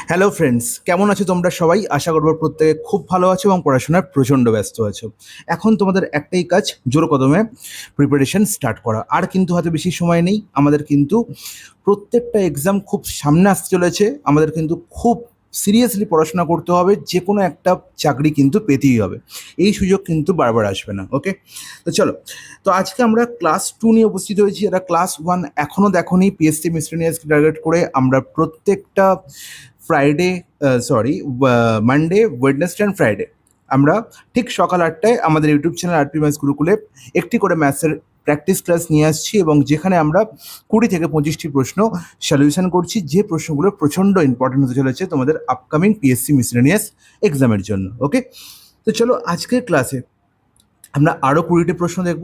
Hello friends, কেমন আছো তোমরা সবাই? আশা করবো প্রত্যেকে খুব ভালো আছো এবং পড়াশোনায় প্রচণ্ড ব্যস্ত আছো। এখন তোমাদের একটাই কাজ, জোর কদমে প্রিপারেশন স্টার্ট করা। আর কিন্তু হাতে বেশি সময় নেই। আমাদের কিন্তু প্রত্যেকটা এক্সাম খুব সামনে আসতে চলেছে। আমাদের কিন্তু খুব সিরিয়াসলি পড়াশোনা করতে হবে। যে কোনো একটা চাকরি কিন্তু পেতেই হবে। এই সুযোগ কিন্তু বারবার আসবে না। ওকে, তো চলো। তো আজকে আমরা ক্লাস 2 নিয়ে উপস্থিত হয়েছি। যারা ক্লাস 1 এখনও দেখোনি, পিএসসি মিসলেনিয়াসকে টার্গেট করে আমরা প্রত্যেকটা Friday, Monday, Wednesday and Friday আমরা ঠিক সকাল 8টায় আমাদের ইউটিউব চ্যানেল আরপি ম্যাথস গুরুকুলে একটি করে ম্যাথসের প্র্যাকটিস ক্লাস নিয়ে আসছি, এবং যেখানে আমরা 20 থেকে 25টি প্রশ্ন সলিউশন করছি, যে প্রশ্নগুলো প্রচণ্ড ইম্পর্টেন্ট হতে চলেছে তোমাদের আপকামিং পিএসসি মিসলেনিয়াস এক্সামের জন্য। ওকে, তো চলো আজকের ক্লাসে আমরা আরও 20টি প্রশ্ন দেখব।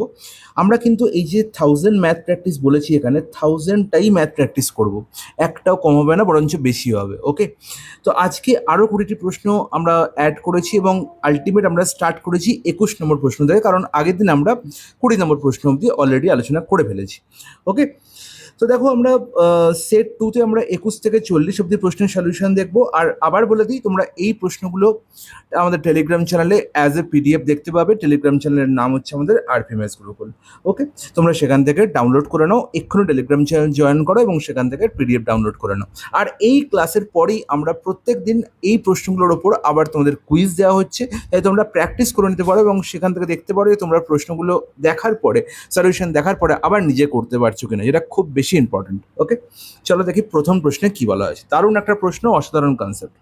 আমরা কিন্তু এই যে 1000 ম্যাথ প্র্যাকটিস বলেছি, এখানে 1000টাই ম্যাথ প্র্যাকটিস করব, একটাও কম হবে না, বরঞ্চ বেশি হবে। ওকে, তো আজকে আরও 20টি প্রশ্ন আমরা অ্যাড করেছি এবং আলটিমেট আমরা স্টার্ট করেছি 21 নম্বর প্রশ্ন থেকে, কারণ আগের দিন আমরা 20 নম্বর প্রশ্ন অবধি অলরেডি আলোচনা করে ফেলেছি। ওকে, তো দেখো আমরা সেট 2তে আমরা 21 থেকে 40 অব্দি প্রশ্নের সলিউশন দেখবো। আর আবার বলে দিই, তোমরা এই প্রশ্নগুলো আমাদের টেলিগ্রাম চ্যানেলে অ্যাজ এ পিডিএফ দেখতে পাবে। টেলিগ্রাম চ্যানেলের নাম হচ্ছে আমাদের আরপি ম্যাথস গ্রুপ। ওকে, তোমরা সেখান থেকে ডাউনলোড করে নাও, এক্ষুনি টেলিগ্রাম চ্যানেল জয়েন করো এবং সেখান থেকে পিডিএফ ডাউনলোড করে নাও। আর এই ক্লাসের পরেই আমরা প্রত্যেক দিন এই প্রশ্নগুলোর ওপর আবার তোমাদের কুইজ দেওয়া হচ্ছে, তাই তোমরা প্র্যাকটিস করে নিতে পারো এবং সেখান থেকে দেখতে পারো যে তোমরা প্রশ্নগুলো দেখার পরে, সলিউশন দেখার পরে আবার নিজে করতে পারছো কিনা, যেটা খুব বেশি ইম্পর্টেন্ট। ওকে, চলো দেখি প্রথম প্রশ্নে কি বলা হয়েছে। দারুণ একটা প্রশ্ন, অসাধারণ কনসেপ্ট।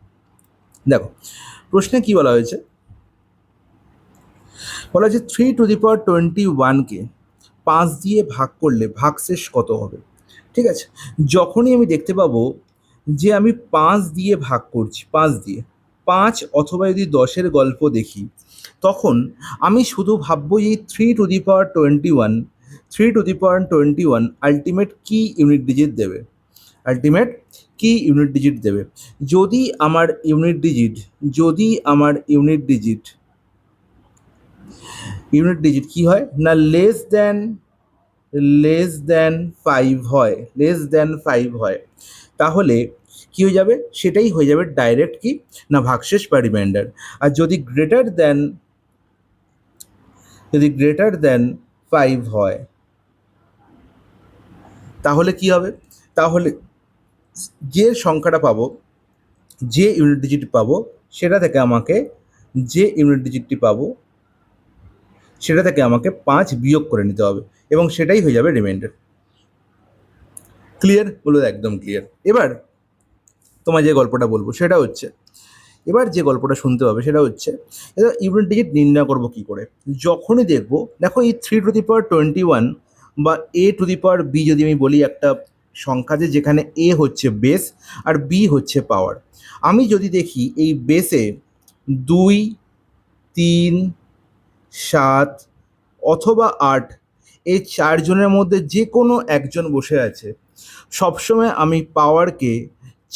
দেখো প্রশ্নে কি বলা হয়েছে। বলা হয়েছে 3^21কে 5 দিয়ে ভাগ করলে ভাগশেষ কত হবে। ঠিক আছে, যখনই আমি দেখতে পাবো যে আমি 5 দিয়ে ভাগ করছি, 5 দিয়ে, 5 অথবা যদি 10-এর গল্প দেখি, তখন আমি শুধু ভাববো এই 3^21 আলটিমেট কি ইউনিট ডিজিট দেবে, আলটিমেট কি ইউনিট ডিজিট দেবে। যদি আমার ইউনিট ডিজিট, যদি আমার ইউনিট ডিজিট কি হয় না, লেস দ্যান 5 হয়, তাহলে কি হয়ে যাবে, সেটাই হয়ে যাবে ডাইরেক্ট কি না ভাগশেষ বা রিমাইন্ডার। আর যদি গ্রেটার দ্যান 5 হয়, তাহলে কি হবে, তাহলে যে সংখ্যাটা পাবো, যে ইউনিট ডিজিট পাবো, সেটা থেকে আমাকে যে ইউনিট ডিজিটটি পাবো সেটা থেকে আমাকে 5 বিয়োগ করে নিতে হবে এবং সেটাই হয়ে যাবে রিমাইন্ডার। ক্লিয়ার? বলো একদম ক্লিয়ার। এবার তোমার যে গল্পটা বলবো সেটা হচ্ছে, এবার যে গল্পটা শুনতে হবে সেটা হচ্ছে, এবার ইউনিট ডিজিট নির্ণয় করবো কী করে। যখনই দেখবো, দেখো এই 3^21 বা a⁴ যদি আমি বলি একটা সংখ্যা, যেখানে এ হচ্ছে বেস আর বি হচ্ছে পাওয়ার। আমি যদি দেখি এই বেসে 2, 3, 7 অথবা 8, এই 4 জনের মধ্যে যে কোনো একজন বসে আছে, সবসময় আমি পাওয়ারকে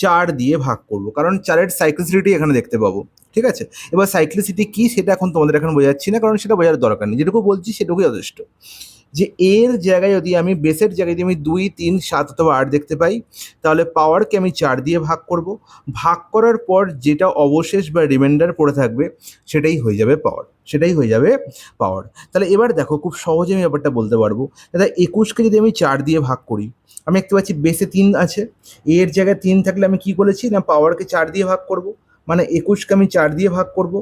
4 দিয়ে ভাগ করব, কারণ 4-এর সাইক্লিসিটি এখানে দেখতে পাবো। ঠিক আছে, এবার সাইক্লিসিটি কী সেটা এখন তোমাদের এখন বোঝাচ্ছি না, কারণ সেটা বোঝার দরকার নেই, যেটুকু বলছি সেটুকুই যথেষ্ট। যে এর জায়গায় যদি আমি, বেসের জায়গায় যদি আমি 2, 3, 7 অথবা 8 দেখতে পাই, তাহলে পাওয়ারকে আমি 4 দিয়ে ভাগ করব। ভাগ করার পর যেটা অবশেষ বা রিমাইন্ডার পড়ে থাকবে, সেটাই হয়ে যাবে পাওয়ার। তাহলে এবার দেখো খুব সহজে আমি ব্যাপারটা বলতে পারবো। দাদা 21কে যদি আমি 4 দিয়ে ভাগ করি, আমি দেখতে পাচ্ছি বেসে 3 আছে, এর জায়গায় 3 থাকলে আমি কি বলেছি না পাওয়ারকে 4 দিয়ে ভাগ করব, মানে 21কে আমি 4 দিয়ে ভাগ করব।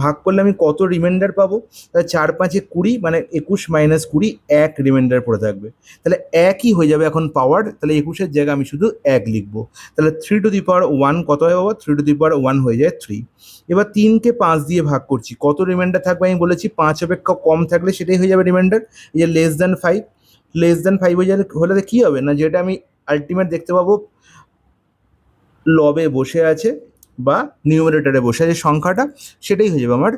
ভাগ করলে আমি কত রিমাইন্ডার পাবো, তাহলে 4×5 = 20, মানে 21 - 20, 1 রিমাইন্ডার পড়ে থাকবে, তাহলে একই হয়ে যাবে এখন পাওয়ার। তাহলে 21-এর জায়গায় আমি শুধু 1 লিখবো। তাহলে 3^1 কত হয় বাবা, 3^1 হয়ে যায় 3। এবার 3কে 5 দিয়ে ভাগ করছি, কত রিমাইন্ডার থাকবে আমি বলেছি 5 অপেক্ষা কম থাকলে সেটাই হয়ে যাবে রিমাইন্ডার। এই যে লেস দ্যান 5 হলে কী হবে না, যেটা আমি আলটিমেট দেখতে পাবো লবে বসে আছে বা নিউমারেটরে বসে আছে সংখ্যাটা, সেটাই হয়ে যাবে আমার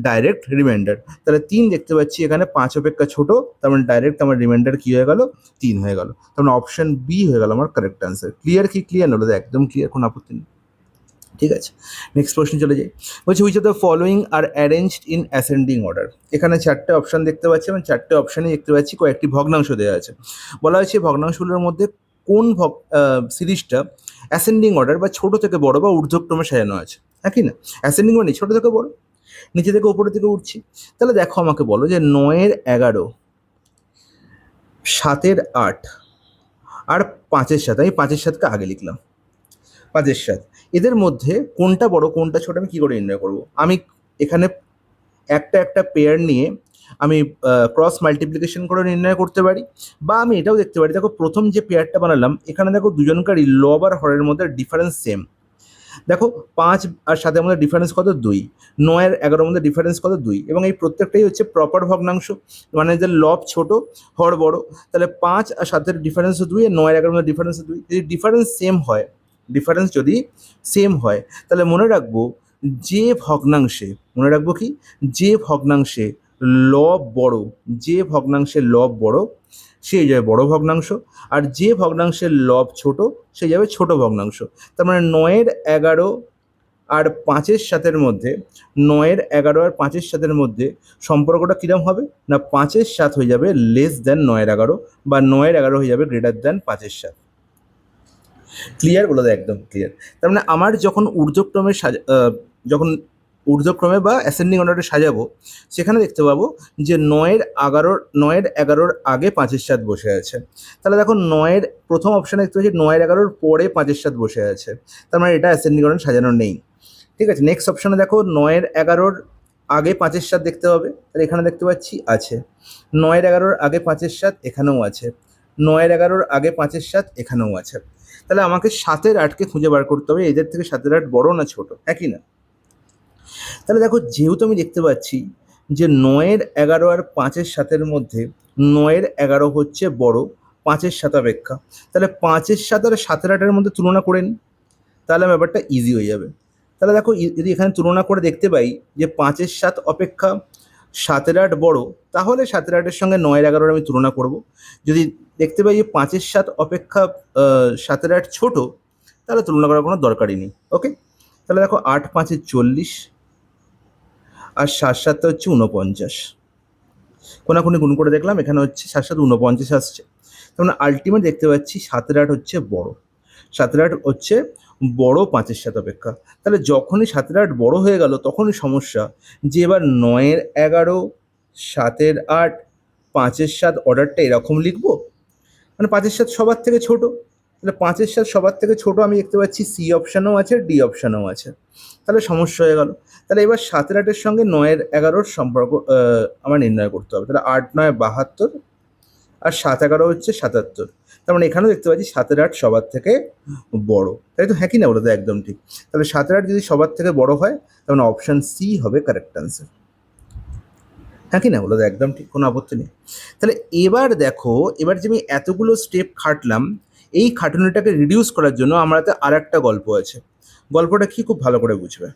ডাইরেক্ট রিমাইন্ডার। তাহলে 3 দেখতে পাচ্ছি এখানে 5 অপেক্ষা ছোটো, তার মানে ডাইরেক্ট আমার রিমাইন্ডার কী হয়ে গেল, 3 হয়ে গেল। তার মানে অপশান বি হয়ে গেল আমার কারেক্ট অ্যান্সার। ক্লিয়ার? কি ক্লিয়ার হলো? একদম ক্লিয়ার, কোনো আপত্তি নেই। ঠিক আছে, নেক্সট প্রশ্নে চলে যাই। বলছি which of the following R arranged in ascending order. এখানে 4টে অপশান দেখতে পাচ্ছি এবং 4টে অপশানে দেখতে পাচ্ছি কয়েকটি ভগ্নাংশ দেওয়া আছে। বলা হয়েছে ভগ্নাংশগুলোর মধ্যে কোন সিরিজটা অ্যাসেন্ডিং অর্ডার বা ছোট থেকে বড় বা ঊর্ধ্বক্রমে সাজানো আছে, হ্যাঁ কি না? অ্যাসেন্ডিং মানে ছোট থেকে বড়, নিচে থেকে উপরের দিকে উঠছি। তাহলে দেখো আমাকে বলো যে 9-এর 11, 7-এর 8 আর 5-এর 7, আমি 5-এর 7কে আগে লিখলাম, 5-এর 7, এদের মধ্যে কোনটা বড় কোনটা ছোট আমি কী করে নির্ণয় করবো? আমি এখানে একটা একটা পেয়ার নিয়ে আমি ক্রস মাল্টিপ্লিকেশন করে নির্ণয় করতে পারি, বা আমি এটাও দেখতে পারি, দেখো প্রথম যে পেয়ারটা বানালাম এখানে দেখো দুজনকারই লব আর হরের মধ্যে ডিফারেন্স সেম। দেখো 5 আর 7-এর মধ্যে ডিফারেন্স কত? 2। 9 আর 11-এর মধ্যে ডিফারেন্স কত? 2। এবং এই প্রত্যেকটাই হচ্ছে প্রপার ভগ্নাংশ, মানে যে লব ছোট হর বড়। তাহলে 5 আর 7-এর ডিফারেন্স 2, আর 9 আর 11-এর মধ্যে ডিফারেন্স 2। যদি ডিফারেন্স সেম হয়, ডিফারেন্স যদি সেম হয়, তাহলে মনে রাখবো যে ভগ্নাংশে, মনে রাখবো কি, যে ভগ্নাংশে লব বড়, যে ভগ্নাংশের লব বড় সেই যাবে বড় ভগ্নাংশ, আর যে ভগ্নাংশের লব ছোট সেই যাবে ছোট ভগ্নাংশ। তার মানে 9-এর 11 আর 5-এর 7-এর মধ্যে, 9-এর 11 আর 5-এর 7-এর মধ্যে সম্পর্কটা কীরকম হবে না, 5-এর 7 হয়ে যাবে লেস দ্যান 9-এর 11, বা 9-এর 11 হয়ে যাবে গ্রেটার দ্যান 5-এর 7। ক্লিয়ার? বলে দেয় একদম ক্লিয়ার। তার মানে আমার যখন ঊর্ধ্বক্রমে যখন ঊর্ধ্বক্রমে বা অ্যাসেন্ডিং অর্ডারে সাজাবো, সেখানে দেখতে পাবো যে 9-এর 11-র আগে 5-এর 7 বসে আছে। তাহলে দেখো 9-এর প্রথম অপশানে দেখতে পাচ্ছি 9-এর 11-র পরে 5-এর 7 বসে আছে, তার মানে এটা অ্যাসেন্ডিং অর্ডার সাজানো নেই। ঠিক আছে, নেক্সট অপশানে দেখো 9-এর 11-র আগে 5-এর 7 দেখতে হবে, তাহলে এখানে দেখতে পাচ্ছি আছে। 9-এর 11-র আগে 5-এর 7 এখানেও আছে, 9-এর 11-র আগে 5-এর 7 এখানেও আছে। তাহলে আমাকে 7-এর 8কে খুঁজে বার করতে হবে, এদের থেকে 7-এর 8 বড় না ছোট, একই না? তাহলে দেখো যেহেতু আমি দেখতে পাচ্ছি যে 9-এর 11 আর 5-এর 7-এর মধ্যে 9-এর 11 হচ্ছে বড় 5-এর 7 অপেক্ষা, তাহলে 5-এর 7 আর 7-এর 8-এর মধ্যে তুলনা করে নিই, তাহলে ব্যাপারটা ইজি হয়ে যাবে। তাহলে দেখো যদি এখানে তুলনা করে দেখতে পাই যে 5-এর 7 অপেক্ষা 7-এর 8 বড়, তাহলে 7-এর 8-এর সঙ্গে 9-এর 11-এর আমি তুলনা করব। যদি দেখতে পাই যে 5-এর 7 অপেক্ষা 7-এর 8 ছোট, তাহলে তুলনা করার কোনো দরকারই নেই। ওকে, তাহলে দেখো 8 5-এ 40 আর 7-7 হচ্ছে 49, কোনাকুনি গুণ করে দেখলাম, এখানে হচ্ছে 7-7 49 আসছে। তার মানে আলটিমেট দেখতে পাচ্ছি 7-এর 8 হচ্ছে বড়, 7-এর 8 হচ্ছে বড় 5-এর 7 অপেক্ষা। তাহলে যখনই 7-এর 8 বড় হয়ে গেল তখনই সমস্যা যে এবার 9-এর 11, 7-এর 8, 5-এর 7 অর্ডারটা এরকম লিখবো, মানে 5-এর 7 সবার থেকে ছোট, তাহলে 5-এর 7 সবার থেকে ছোট আমি দেখতে পাচ্ছি সি অপশানেও আছে, ডি অপশানেও আছে, তাহলে সমস্যা হয়ে গেল। তাহলে এবার 7-এর 8-এর সঙ্গে 9-এর 11-র সম্পর্ক আমার নির্ণয় করতে হবে। তাহলে 8 9 72 আর 7 11 হচ্ছে 77। তার মানে এখানেও দেখতে পাচ্ছি 7-এর 8 সবার থেকে বড়, তাই তো? হ্যাঁ কি না? বলো তো একদম ঠিক। তাহলে 7-এর 8 যদি সবার থেকে বড় হয়, তার মানে অপশান সি হবে কারেক্ট অ্যান্সার। হ্যাঁ কি না? বলো তো একদম ঠিক, কোনো আপত্তি নেই। তাহলে এবার দেখো, এবার যে আমি এতগুলো স্টেপ খাটলাম, এই খাটুনিটাকে রিডিউস করার জন্য আমার হাতে আর একটা গল্প আছে। গল্পটা কি খুব ভালো করে বুঝবে।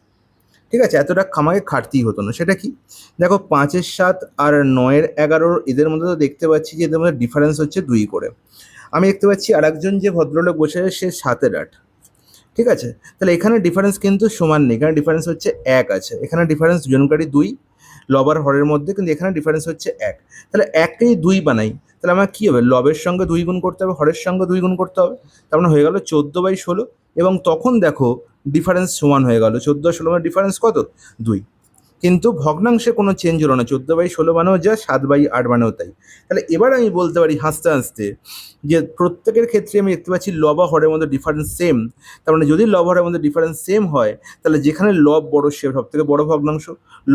ঠিক আছে, এতটা আমাকে খাটতেই হতো না। সেটা কি? দেখো 5-এর 7 আর 9-এর 11 এদের মধ্যে তো দেখতে পাচ্ছি যে এদের মধ্যে ডিফারেন্স হচ্ছে 2 করে। আমি দেখতে পাচ্ছি আরেকজন যে ভদ্রলোক বসে আছে সে 7-এর 8। ঠিক আছে, তাহলে এখানে ডিফারেন্স কিন্তু সমান নেই, এখানে ডিফারেন্স হচ্ছে 1 আছে। এখানে ডিফারেন্স দুজনকারই 2 লব আর হরের মধ্যে, কিন্তু এখানে ডিফারেন্স হচ্ছে 1। তাহলে 1কে 2 বানাই, তাহলে আমার কী হবে? লবের সঙ্গে 2 গুণ করতে হবে, হরের সঙ্গে 2 গুণ করতে হবে, তার মানে হয়ে গেল 14/16। এবং তখন দেখো ডিফারেন্স সমান হয়ে গেল, 14 আর 16 মানে ডিফারেন্স কত? 2। কিন্তু ভগ্নাংশে কোনো চেঞ্জ হলো না, 14/16 মানেও যা, 7/8 মানেও তাই। তাহলে এবার আমি বলতে পারি হাসতে হাসতে যে প্রত্যেকের ক্ষেত্রে আমি দেখতে পাচ্ছি লব আর হরের মধ্যে ডিফারেন্স সেম। তার মানে যদি লব হরের মধ্যে ডিফারেন্স সেম হয়, তাহলে যেখানে লব বড় সে সব থেকে বড় ভগ্নাংশ।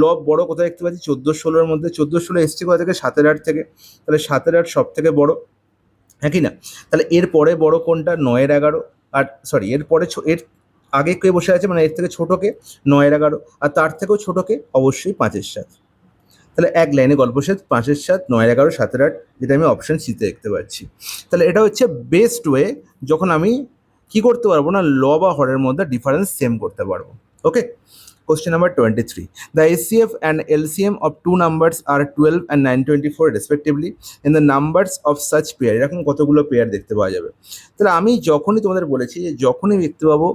লব বড় কোথায় দেখতে পাচ্ছি? 14-16-এর মধ্যে। 14-16 এসছে কোথা থেকে? 7-এর 8 থেকে, তাহলে 7-এর 8 সব থেকে বড়, হ্যাঁ কি না? তাহলে এর পরে বড় কোনটা? 9-এর 11। আর সরি, এর পরে এর আগে কে বসে আছে, মানে এর থেকে ছোটোকে 9-এর 11, আর তার থেকেও ছোটোকে অবশ্যই 5-এর 7। তাহলে এক লাইনে গল্প শেষ, 5-এর 7, 9-এর 11, 7-এর 8, যেটা আমি অপশান সিতে দেখতে পাচ্ছি। তাহলে এটা হচ্ছে বেস্ট ওয়ে যখন আমি কি করতে পারবো না, ল বা হরের মধ্যে ডিফারেন্স সেম করতে পারবো। Okay, question number 23, the HCF and LCM of two numbers are 12 and 924 respectively in the numbers of such pair। এরকম কতগুলো পেয়ার দেখতে পাওয়া যাবে। তাহলে আমি যখনই তোমাদের বলেছি যে যখনই দেখতে পাবো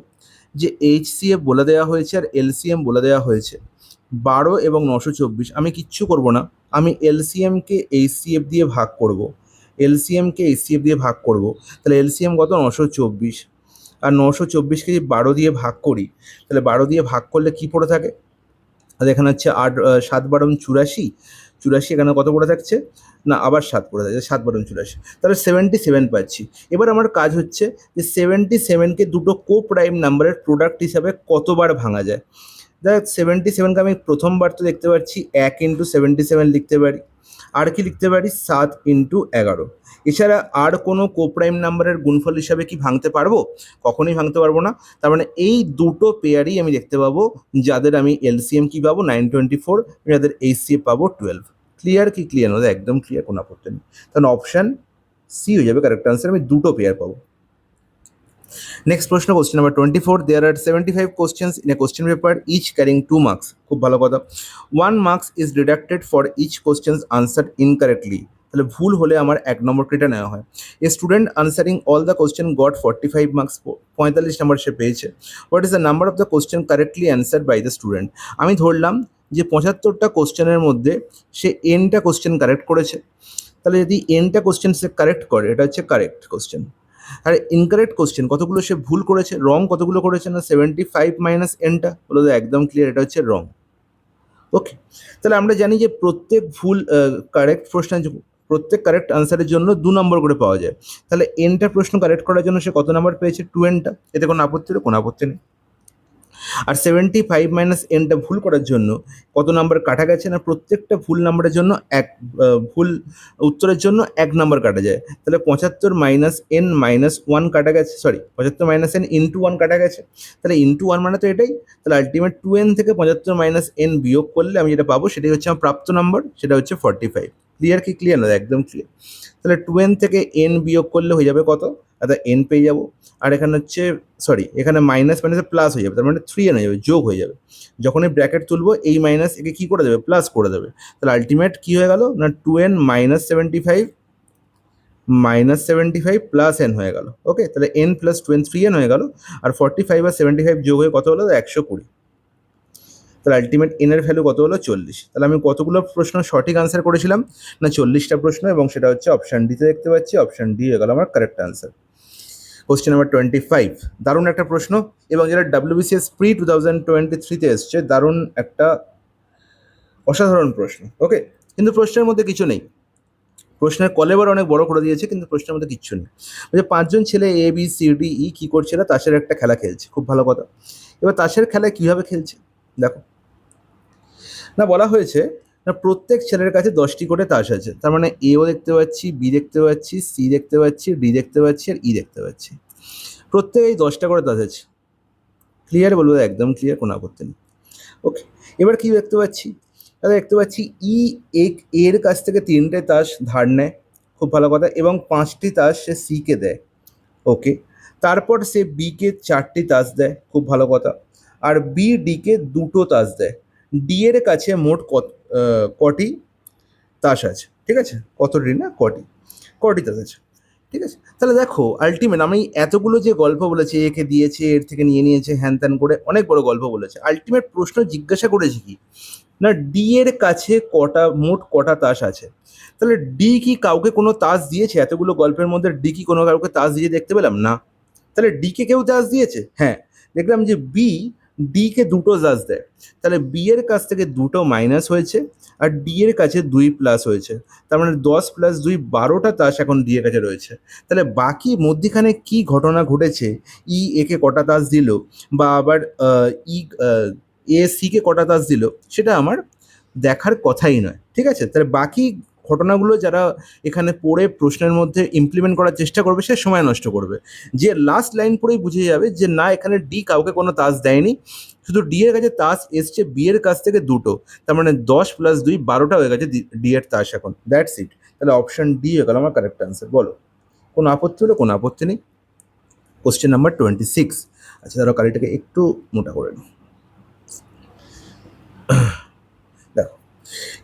যে HCF বলে দেওয়া হয়েছে আর LCM বলে দেওয়া হয়েছে 12 এবং 924, আমি কিচ্ছু করব না, আমি LCMকে HCF দিয়ে ভাগ করব এলসিএমকে এইচসিএফ দিয়ে ভাগ করব, তাহলে এলসিএম কত 924, আর 924কে যদি 12 দিয়ে ভাগ করি, তাহলে 12 দিয়ে ভাগ করলে কি পড়ে থাকে, আর এখানে হচ্ছে 7 × 12 = 84, 84 এখানে কত পড়ে থাকছে না আবার 7 পড়ে থাকছে, 7 × 12 = 84, তাহলে 77 পাচ্ছি। এবার আমার কাজ হচ্ছে যে 77কে দুটো কোপ্রাইম নাম্বারের প্রোডাক্ট হিসাবে কতবার ভাঙা যায়। দেখ 77কে আমি প্রথমবার তো দেখতে পাচ্ছি 1 × 77 লিখতে পারি, আর কি লিখতে পারি 7 × 11। এছাড়া আর কোনো কোপ্রাইম নাম্বারের গুণফল হিসাবে কি ভাঙতে পারবো? কখনোই ভাঙতে পারবো না। তার মানে এই দুটো পেয়ারই আমি দেখতে পাবো যাদের আমি এলসিএম কি পাবো 924, যাদের এইচসিএফ পাবো 12। ক্লিয়ার কি ক্লিয়ার? না একদম ক্লিয়ার, কোনো আপত্তি নেই। তাহলে অপশান সি হয়ে যাবে কারেক্ট আনসার, আমি দুটো পেয়ার পাবো। নেক্সট প্রশ্ন, question number 24, there are 75 questions in a question paper, each carrying 2 marks. খুব ভালো কথা। 1 marks is deducted for each questions answer incorrectly. তাহলে ভুল হলে আমার 1 নম্বর ক্রেডিট নেওয়া হয়। A student answering all the question got 45 marks, 45 নম্বর সে পেয়েছে। What is the number of the question correctly answered by the student. আমি ধরলাম যে 75টা কোশ্চেনের মধ্যে সে এনটা কোশ্চেন কারেক্ট করেছে, তাহলে যদি এনটা কোশ্চেন সে কারেক্ট করে, এটা হচ্ছে কারেক্ট কোশ্চেন। আর ইনকারেক্ট কোশ্চেন কতগুলো সে ভুল করেছে, রং কতগুলো করেছে না 75 মাইনাস এনটা, বলো তো একদম ক্লিয়ার, এটা হচ্ছে রং। ওকে, তাহলে আমরা জানি যে প্রত্যেক ভুল কারেক্ট প্রশ্নের প্রত্যেক কারেক্ট আনসারের জন্য 2 নম্বর করে পাওয়া যায়। তাহলে এনটা প্রশ্ন কারেক্ট করার জন্য সে কত নাম্বার পেয়েছে? 2 এনটা। এতে কোনো আপত্তি হলো? কোনো আপত্তি নেই। আর 75 মাইনাস এনটা ভুল করার জন্য কত নাম্বার কাটা গেছে না প্রত্যেকটা ভুল নাম্বারের জন্য ভুল উত্তরের জন্য 1 নাম্বার কাটা যায়। তাহলে 75 মাইনাস এন মাইনাস 1 কাটা গেছে, সরি 75 মাইনাস এন ইন্টু 1 কাটা গেছে। তাহলে ইন্টু 1 মানে তো এটাই। তাহলে আলটিমেট 2n থেকে 75 মাইনাস এন বিয়োগ করলে আমি যেটা পাবো সেটাই হচ্ছে আমার প্রাপ্ত নাম্বার, সেটা হচ্ছে 45। ক্লিয়ার কি ক্লিয়ার? না একদম ক্লিয়ার। তাহলে 2n থেকে n বিয়োগ করলে হয়ে যাবে কত? অর্থাৎ n পেয়ে যাবো। আর এখানে হচ্ছে সরি এখানে মাইনাস মাইনাসে প্লাস হয়ে যাবে, তার মানে 3n হয়ে যাবে, যোগ হয়ে যাবে। যখনই ব্র্যাকেট তুলবো এই মাইনাস একে কী করে দেবে? প্লাস করে দেবে। তাহলে আলটিমেট কী হয়ে গেল না 2n মাইনাস 75 প্লাস n হয়ে গেল। ওকে, তাহলে n প্লাস 2n 3n হয়ে গেল। আর 45 আর 75 যোগ হয়ে কত হলো? 120। তাহলে আলটিমেট এন এর ভ্যালু কত হলো? 40। তাহলে আমি কতগুলো প্রশ্ন সঠিক আনসার করেছিলাম না 40টা প্রশ্ন, এবং সেটা হচ্ছে অপশান ডিতে দেখতে পাচ্ছি। অপশান ডি হয়ে গেল আমার কারেক্ট আনসার। কোশ্চেন নাম্বার 25, দারুণ একটা প্রশ্ন, এবং যেটা WBCS প্রি 2023-তে এসছে, দারুণ একটা অসাধারণ প্রশ্ন। ওকে, কিন্তু প্রশ্নের মধ্যে কিছু নেই, প্রশ্নের কলেবার অনেক বড় করে দিয়েছে, কিন্তু প্রশ্নের মধ্যে কিচ্ছু নেই। যে 5 জন ছেলে A B C D E কী করছে না তাসের একটা খেলা খেলছে। খুব ভালো কথা। এবার তাসের খেলায় কীভাবে খেলছে দেখো না, বলা হয়েছে না প্রত্যেক ছেলের কাছে 10টি করে তাস আছে। তার মানে এও দেখতে পাচ্ছি, বি দেখতে পাচ্ছি, সি দেখতে পাচ্ছি, ডি দেখতে পাচ্ছি, আর ই দেখতে পাচ্ছি। প্রত্যেকেই 10টা করে তাস আছে। ক্লিয়ার? বলবো একদম ক্লিয়ার, কোনো আপত্তি নেই। ওকে, এবার কি দেখতে পাচ্ছি? তাহলে দেখতে পাচ্ছি ই এর কাছ থেকে 3টে তাস ধার নেয়। খুব ভালো কথা। এবং 5টি তাস সে সিকে দেয়। ওকে, তারপর সে বিকে 4টি তাস দেয়। খুব ভালো কথা। আর বি ডিকে 2টো তাস দেয়। ডি এর কাছে মোট কটি তাস আছে? ঠিক আছে, কতটি না কটি তাস আছে। ঠিক আছে, তাহলে দেখো আলটিমেট আমি এতগুলো যে গল্প বলেছি, একে দিয়েছে, এর থেকে নিয়ে নিয়েছে, হ্যান ত্যান করে অনেক বড় গল্প বলেছে। আলটিমেট প্রশ্ন জিজ্ঞাসা করেছি কি না ডি এর কাছে মোট কটা তাস আছে। তাহলে ডি কি কাউকে কোনো তাস দিয়েছে? এতগুলো গল্পের মধ্যে ডি কি কোনো কাউকে তাস দিয়ে দেখতে পেলাম না। তাহলে ডিকে কেউ তাস দিয়েছে? হ্যাঁ, দেখলাম যে বি ডিকে 2টো তাস দেয়। তাহলে বি এর কাছ থেকে 2টো মাইনাস হয়েছে, আর ডি এর কাছে 2 প্লাস হয়েছে। তার মানে 10 প্লাস 2 12টা তাস এখন ডি এর কাছে রয়েছে। তাহলে বাকি মধ্যিখানে কি ঘটনা ঘটেছে, ই একে কটা তাস দিল, বা আবার ই এ সিকে কটা তাস দিল, সেটা আমার দেখার কথাই নয়। ঠিক আছে, তাহলে বাকি ঘটনাগুলো যারা এখানে পড়ে প্রশ্নের মধ্যে ইমপ্লিমেন্ট করার চেষ্টা করবে সে সময় নষ্ট করবে। যে লাস্ট লাইন পড়েই বুঝে যাবে যে না এখানে ডি কাউকে কোনো তাস দেয়নি, শুধু ডি এর কাছে তাস এসছে বি এর কাছ থেকে 2টো। তার মানে 10 প্লাস 2 12টা হয়ে গেছে ডি এর তাস এখন। That's it. তাহলে অপশন ডি হয়ে গেল আমার কারেক্ট আনসার। বলো কোনো আপত্তি হলো? কোনো আপত্তি নেই। Question number 26। আচ্ছা, ধরো কালিটাকে একটু মোটা করে নিই। দেখো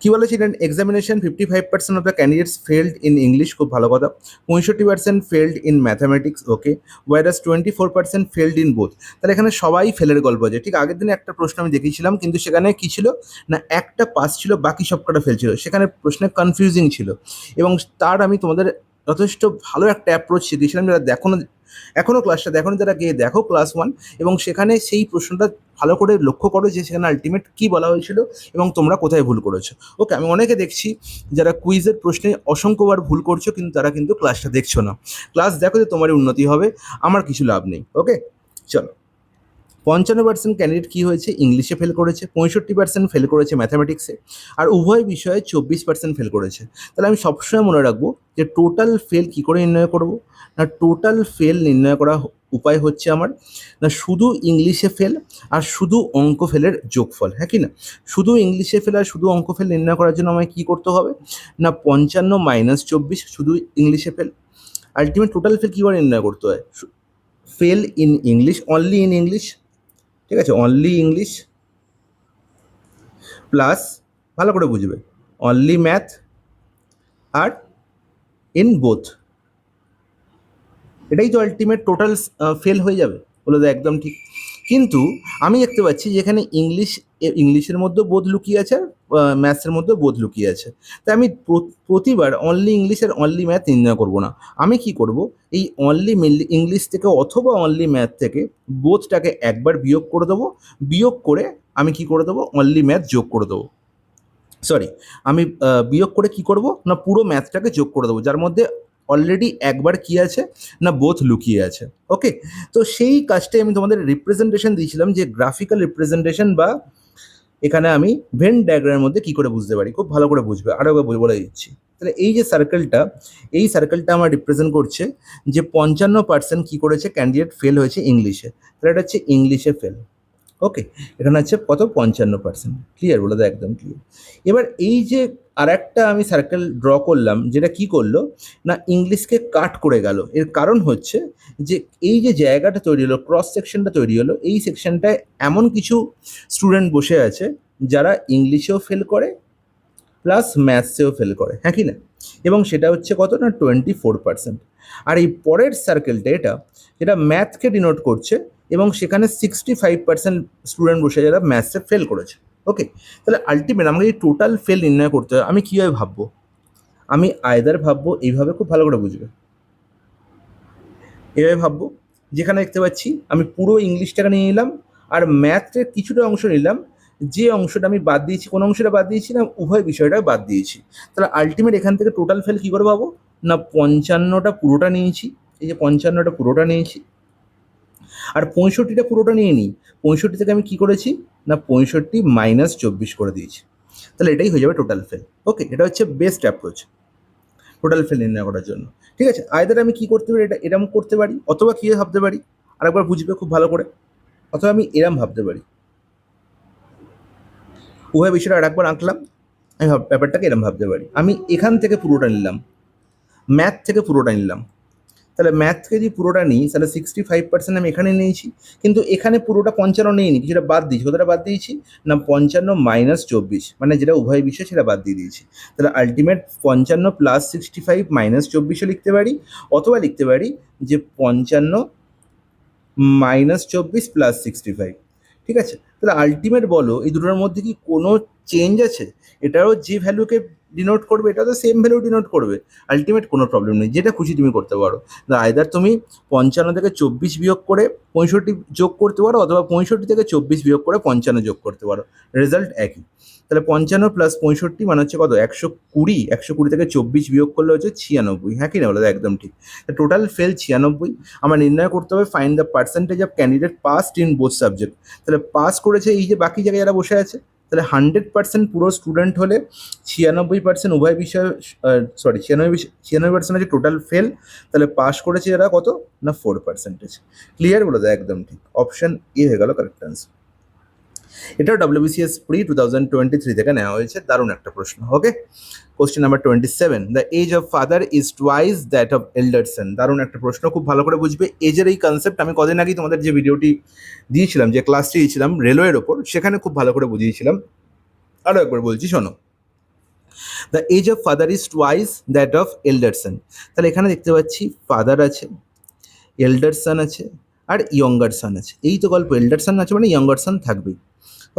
কি বলেছে, examination 55% of the candidates failed in English. খুব ভালো কথা। 65% failed in mathematics. Okay, whereas 24% failed in both. তাহলে এখানে সবাই ফেলের গল্প আছে। ঠিক আগের দিনে একটা প্রশ্ন আমি দেখিয়েছিলাম, কিন্তু সেখানে কি ছিল না একটা পাস ছিল, বাকি সব কটা ফেল ছিল। সেখানে প্রশ্নে কনফিউজিং ছিল, এবং তার আমি তোমাদের যথেষ্ট ভালো একটা অ্যাপ্রোচ শিখিয়েছিলাম, যারা দেখো না এখনও ক্লাসটা দেখো না, যারা গিয়ে দেখো ক্লাস 1, এবং সেখানে সেই প্রশ্নটা ভালো করে লক্ষ্য করো যে সেখানে আলটিমেট কী বলা হয়েছিল এবং তোমরা কোথায় ভুল করেছো। ওকে, আমি অনেকে দেখছি যারা কুইজের প্রশ্নে অসংখ্যবার ভুল করছো, কিন্তু তারা কিন্তু ক্লাসটা দেখছো না। ক্লাস দেখো যে তোমারই উন্নতি হবে, আমার কিছু লাভ নেই। ওকে, চলো। 55% ক্যান্ডিডেট কী হয়েছে, ইংলিশে ফেল করেছে, 65% ফেল করেছে ম্যাথামেটিক্সে, আর উভয় বিষয়ে 24% ফেল করেছে। তাহলে আমি সবসময় মনে রাখবো যে টোটাল ফেল কী করে নির্ণয় করব না, টোটাল ফেল নির্ণয় করা উপায় হচ্ছে আমার না শুধু ইংলিশে ফেল আর শুধু অঙ্ক ফেলের যোগফল, হ্যাঁ কি না? শুধু ইংলিশে ফেল আর শুধু অঙ্ক ফেল নির্ণয় করার জন্য আমায় কী করতে হবে না 55 - 24 শুধু ইংলিশে ফেল। আলটিমেট টোটাল ফেল কী করে নির্ণয় করতে হয়, fail in English, only in English, ঠিক আছে, অনলি ইংলিশ প্লাস, ভালো করে বুঝবে, অনলি ম্যাথ আর ইন বোথ, এটাই তো আলটিমেট টোটাল ফেল হয়ে যাবে, বলে তো একদম ঠিক। কিন্তু আমি দেখতে পাচ্ছি যেখানে ইংলিশের মধ্যেও বোধ লুকিয়ে আছে আর ম্যাথসের মধ্যেও বোধ লুকিয়ে আছে, তাই আমি প্রতিবার অনলি ইংলিশ আর অনলি ম্যাথ নির্ণয় করবো না। আমি কি করব, এই অনলি ইংলিশ থেকে অথবা অনলি ম্যাথ থেকে বোধটাকে একবার বিয়োগ করে দেবো, বিয়োগ করে আমি কি করে দেবো, অনলি ম্যাথ যোগ করে দেবো। সরি, আমি বিয়োগ করে কি করব না পুরো ম্যাথটাকে যোগ করে দেবো, যার মধ্যে অলরেডি একবার কি আছে না বোথ লুকিয়ে আছে। ওকে, তো সেই কাজটাই আমি তোমাদের রিপ্রেজেন্টেশন দিয়েছিলাম, যে গ্রাফিক্যাল রিপ্রেজেন্টেশন বা এখানে আমি ভেন ডায়াগ্রামের মধ্যে কি করে বুঝতে পারি, খুব ভালো করে বুঝবে, আরও একবার বলে দিচ্ছি। তাহলে এই যে সার্কেলটা, এই সার্কেলটা আমার রিপ্রেজেন্ট করছে যে 55% কী করেছে ক্যান্ডিডেট ফেল হয়েছে ইংলিশে, তাহলে এটা হচ্ছে ইংলিশে ফেল। ওকে, এখানে আছে কত, 55%। ক্লিয়ার, বলে দাও একদম ক্লিয়ার। এবার এই যে আর একটা আমি সার্কেল ড্র করলাম, যেটা কি করলো না ইংলিশকে কাট করে গেল, এর কারণ হচ্ছে যে এই যে জায়গাটা তৈরি হলো, ক্রস সেকশনটা তৈরি হলো, এই সেকশনটায় এমন কিছু স্টুডেন্ট বসে আছে যারা ইংলিশেও ফেল করে প্লাস ম্যাথসেও ফেল করে, হ্যাঁ কি না? এবং সেটা হচ্ছে কত না 24%। আর এই পরের সার্কেলটা যেটা ম্যাথকে ডিনোট করছে, এবং সেখানে 65% স্টুডেন্ট বসে যারা ম্যাথসে ফেল করেছে। ওকে, তাহলে আলটিমেট আমাকে এই টোটাল ফেল নির্ণয় করতে হয়, আমি কীভাবে ভাববো, আমি আয়দার ভাববো এইভাবে, খুব ভালো করে বুঝবে, এভাবে ভাববো, যেখানে দেখতে পাচ্ছি আমি পুরো ইংলিশটাকে নিয়ে নিলাম আর ম্যাথের কিছুটা অংশ নিলাম, যে অংশটা আমি বাদ দিয়েছি, কোন অংশটা বাদ দিয়েছি না উভয় বিষয়টা বাদ দিয়েছি। তাহলে আলটিমেট এখান থেকে টোটাল ফেল কী করে পাবো না 55টা পুরোটা নিয়েছি, এই যে 55টা পুরোটা নিয়েছি, আর 65টা পুরোটা নিয়ে নিই, 65 থেকে আমি কী করেছি না 65 - 24 করে দিয়েছি, তাহলে এটাই হয়ে যাবে টোটাল ফেল। ওকে, এটা হচ্ছে বেস্ট অ্যাপ্রোচ টোটাল ফেল নির্ণয় করার জন্য। ঠিক আছে, আয়দার আমি কী করতে পারি, এটা এরম করতে পারি, অথবা কী ভাবতে পারি, আরেকবার বুঝবে খুব ভালো করে, অথবা আমি এরম ভাবতে পারি, উভয় বিষয়টা আরেকবার আঁকলাম, আমি ব্যাপারটাকে এরম ভাবতে পারি, আমি এখান থেকে পুরোটা নিলাম, ম্যাথ থেকে পুরোটা নিলাম, তাহলে ম্যাথ থেকে যদি পুরোটা নিই তাহলে 65% আমি এখানে নিয়েছি, কিন্তু এখানে পুরোটা 55 নিইনি, কিছুটা বাদ দিয়েছি, কোথাটা বাদ দিয়েছি না 55 - 24, মানে যেটা উভয় বিষয় সেটা বাদ দিয়ে দিয়েছি। তাহলে আলটিমেট 55 + 65 - 24ও লিখতে পারি, অথবা লিখতে পারি যে 55 - 24 + 65। ঠিক আছে, তাহলে আলটিমেট বলো এই দুটোর মধ্যে কি কোনো চেঞ্জ আছে? এটাও যে ভ্যালুকে ডিনোট করবে, এটাও তো সেম ভ্যালু ডিনোট করবে, আলটিমেট কোনো প্রবলেম নেই, যেটা খুশি তুমি করতে পারো। আইদার তুমি 55 থেকে 24 বিয়োগ করে 65 যোগ করতে পারো, অথবা 65 থেকে 24 বিয়োগ করে 55 যোগ করতে পারো, রেজাল্ট একই। তাহলে 55 + 65 মানে হচ্ছে কত, 120, 120 থেকে 24 বিয়োগ করলে হচ্ছে 96, হ্যাঁ কি না, বলে একদম ঠিক। টোটাল ফেল 96, আমার নির্ণয় করতে হবে find the percentage of candidate passed in both subject. তাহলে পাস করেছে এই যে বাকি জায়গায় যারা বসে আছে, তাহলে 100% পুরো স্টুডেন্ট হলে 96% উভয় বিষয়ে, সরি 96% হচ্ছে টোটাল ফেল, তাহলে পাস করেছে যারা কত না 4%। ক্লিয়ার, বলে দেয় একদম ঠিক, অপশন এ হয়ে গেল কারেক্ট আনসার। এটাও WBCS প্রি 2023 থেকে নেওয়া হয়েছে, দারুণ একটা প্রশ্ন। Okay, question number 27, the age of father is twice that of elder son. দারুণ একটা প্রশ্ন, খুব ভালো করে বুঝবে। এজের এই কনসেপ্ট আমি কদিন আগেই তোমাদের যে ভিডিওটি দিয়েছিলাম, যে ক্লাসটি দিয়েছিলাম রেলওয়ের ওপর, সেখানে খুব ভালো করে বুঝিয়েছিলাম, আরও একবার বলছি শোনো। The age of father is twice that of elder son. তাহলে এখানে দেখতে পাচ্ছি ফাদার আছে, এল্ডার সন আছে, আর ইয়ঙ্গার সন আছে। এই তো গল্প, এল্ডার সন আছে মানে ইয়ঙ্গার সন থাকবেই।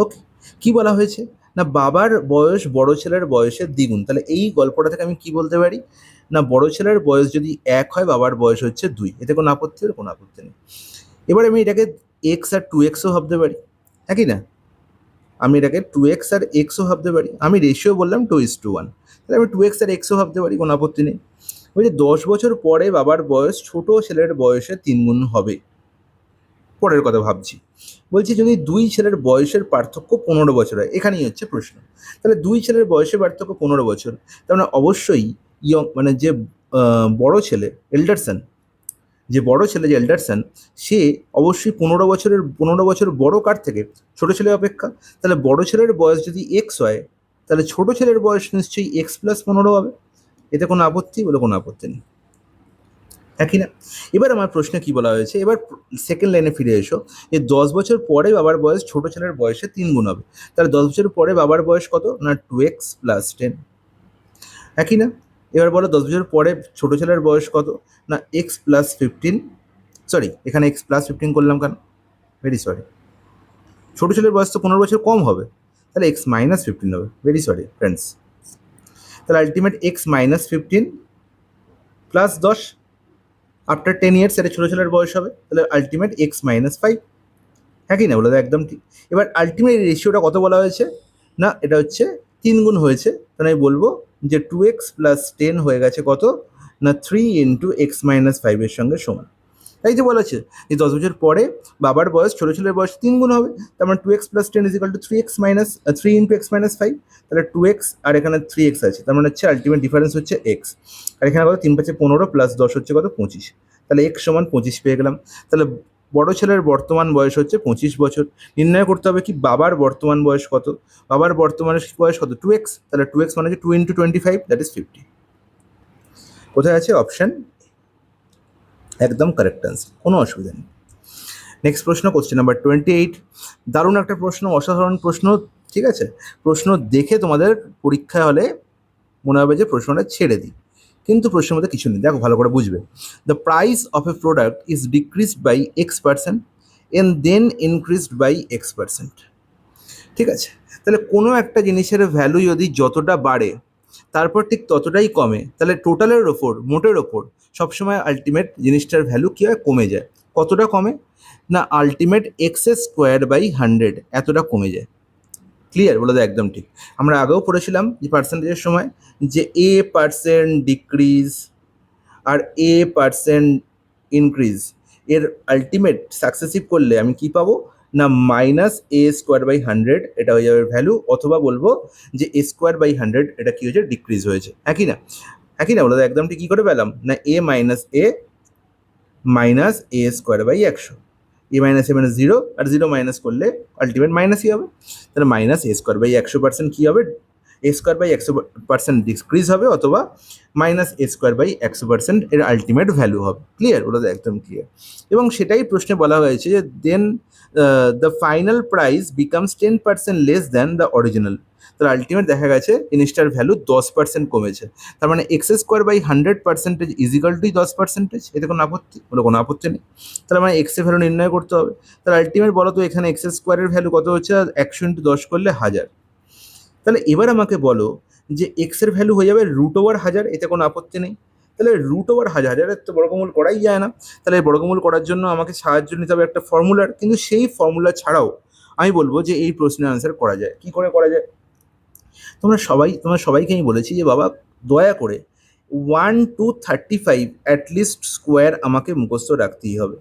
ওকে, কী বলা হয়েছে না বাবার বয়স বড় ছেলের বয়সের দ্বিগুণ। তাহলে এই গল্পটা থেকে আমি কি বলতে পারি, না বড় ছেলের বয়স যদি 1 হয়, বাবার বয়স হচ্ছে 2। এতে কোনো আপত্তি হলে কোনো আপত্তি নেই। এবার আমি এটাকে এক্স আর 2x-ও ভাবতে পারি, একই না? আমি এটাকে 2x আর x-ও ভাবতে পারি। আমি রেশিও বললাম 2:1, তাহলে আমি 2x আর x-ও ভাবতে পারি, কোনো আপত্তি নেই। বলছি 10 বছর পরে বাবার বয়স ছোট ছেলের বয়সে 3 গুণ হবে। পরের কথা ভাবছি, বলছি যদি দুই ছেলের বয়সের পার্থক্য 15 বছর হয়, এখানেই হচ্ছে প্রশ্ন। তাহলে দুই ছেলের বয়সের পার্থক্য 15 বছর, তার মানে অবশ্যই মানে যে বড় ছেলে এল্ডারসন, যে বড় ছেলে যে এল্ডারসন, সে অবশ্যই 15 বছর বড় কার থেকে, ছোট ছেলে অপেক্ষা। তাহলে বড় ছেলের বয়স যদি এক্স হয়, তাহলে ছোট ছেলের বয়স নিশ্চয়ই x+15 হবে। এতে কোনো আপত্তি, বলে কোনো আপত্তি নেই, একই না? এবার আমার প্রশ্নে কি বলা হয়েছে, এবার সেকেন্ড লাইনে ফিরে এসো, যে 10 বছর পরে বাবার বয়স ছোট ছেলের বয়সে 3 গুণ হবে। তাহলে 10 বছর পরে বাবার বয়স কত, না 2x+10, একই না? এবার বলো 10 বছর পরে ছোট ছেলের বয়স কত, না x+15। সরি, এখানে x+15 করলাম কেন, ভেরি সরি। ছোট ছেলের বয়স তো 15 বছর কম হবে, তাহলে x-15 হবে, ভেরি সরি ফ্রেন্ডস। তাহলে ultimate x-15 plus 10 after 10 years, এটা ছোটো ছেলের বয়স হবে, তাহলে আলটিমেট x-5, হ্যাঁ কি না? বলে একদম ঠিক। এবার আলটিমেট রেশিওটা কত বলা হয়েছে, না এটা হচ্ছে 3 গুণ হয়েছে, তাহলে আমি বলবো যে 2x+10 হয়ে গেছে কত, না 3 × x-5 এর সঙ্গে সমান। তাই যে বলা আছে যে 10 বছর পরে বাবার বয়স ছোটো ছেলের বয়স 3 গুণ হবে, তার মানে 2x+10 = 3 × x-5, তাহলে 2x আর এখানে 3x আছে, তার মানে হচ্ছে আলটিমেট ডিফারেন্স হচ্ছে x। আর এখানে কত, 3×5=15 প্লাস 10 হচ্ছে কত, 25। তাহলে x সমান 25 পেয়ে গেলাম। তাহলে বড় ছেলের বর্তমান বয়স হচ্ছে 25 বছর। নির্ণয় করতে হবে কি বাবার বর্তমান বয়স কত, বাবার বর্তমান বয়স কত, 2x, তাহলে 2x মানে হচ্ছে 2 × 25, দ্যাট ইজ 50। কোথায় আছে, অপশান একদম কারেক্ট অ্যান্সার, কোনো অসুবিধা নেই। নেক্সট প্রশ্ন, কোশ্চেন নাম্বার 28। দারুণ একটা প্রশ্ন, অসাধারণ প্রশ্ন, ঠিক আছে? প্রশ্ন দেখে তোমাদের পরীক্ষা হলে মনে হবে যে প্রশ্নটা ছেড়ে দিই, কিন্তু প্রশ্নের মধ্যে কিছু নেই, দেখো ভালো করে বুঝবে। The price of a product is decreased by x% and then increased by x%, ঠিক আছে? তাহলে কোনো একটা জিনিসের ভ্যালু যদি যতটা বাড়ে তারপর ঠিক ততটাই কমে, তাহলে টোটালের ওপর, মোটের ওপর সবসময় আলটিমেট জিনিসটার ভ্যালু কী হয়, কমে যায়। কতটা কমে, না আলটিমেট x²/100 এতটা কমে যায়। ক্লিয়ার? বলে দাও একদম ঠিক। আমরা আগেও পড়েছিলাম যে পার্সেন্টেজের সময়, যে a% ডিক্রিজ আর a% ইনক্রিজ এর আলটিমেট সাকসেসিভ করলে আমি কি পাবো, না -a²/100 এটা হয়ে যাবে ভ্যালু, অথবা বলবো যে a²/100 এটা কি হয়েছে, ডিক্রিজ হয়েছে, একই না? একই না? বলে দাও একদম ঠিক। কী করে পেলাম, না a minus a²/100, a minus A মানে 0, আর 0 মাইনাস করলে আলটিমেট মাইনাসই হবে। তাহলে -a²/100% কী হবে, a²/100% ডিক্রিজ হবে, অথবা -a²/100% এর আলটিমেট ভ্যালু হবে। ক্লিয়ার? ওটা তো একদম ক্লিয়ার। এবং সেটাই প্রশ্নে বলা হয়েছে যে then the final price becomes 10% less than the original. তাহলে আলটিমেট দেখা গেছে জিনিসটার ভ্যালু 10% কমেছে, তার মানে x²/100% ইজিক্যাল টু 10%। এতে কোনো আপত্তি, বলে কোনো আপত্তি নেই। তাহলে মানে এক্স এর ভ্যালু নির্ণয় করতে হবে। তাহলে আলটিমেট বলো তো এখানে x² ভ্যালু কত হচ্ছে, 100 × 10 করলে 1000। তাহলে এবার আমাকে বলো যে এক্স এর ভ্যালু হয়ে যাবে √1000, এতে কোনো আপত্তি নেই। তাহলে √1000, হাজারের তো বর্গমূল করাই যায় না, তাহলে বর্গমূল করার জন্য আমাকে সাহায্য নিতে হবে একটা ফর্মুলার, কিন্তু সেই ফর্মুলা ছাড়াও আমি বলবো যে এই প্রশ্নের আনসার করা যায়। কি করে করা যায়, তোমরা সবাইকে আমি বলেছি যে বাবা দয়া করে 1 to 35 অ্যাটলিস্ট স্কোয়ার আমাকে মুখস্থ রাখতেই হবে,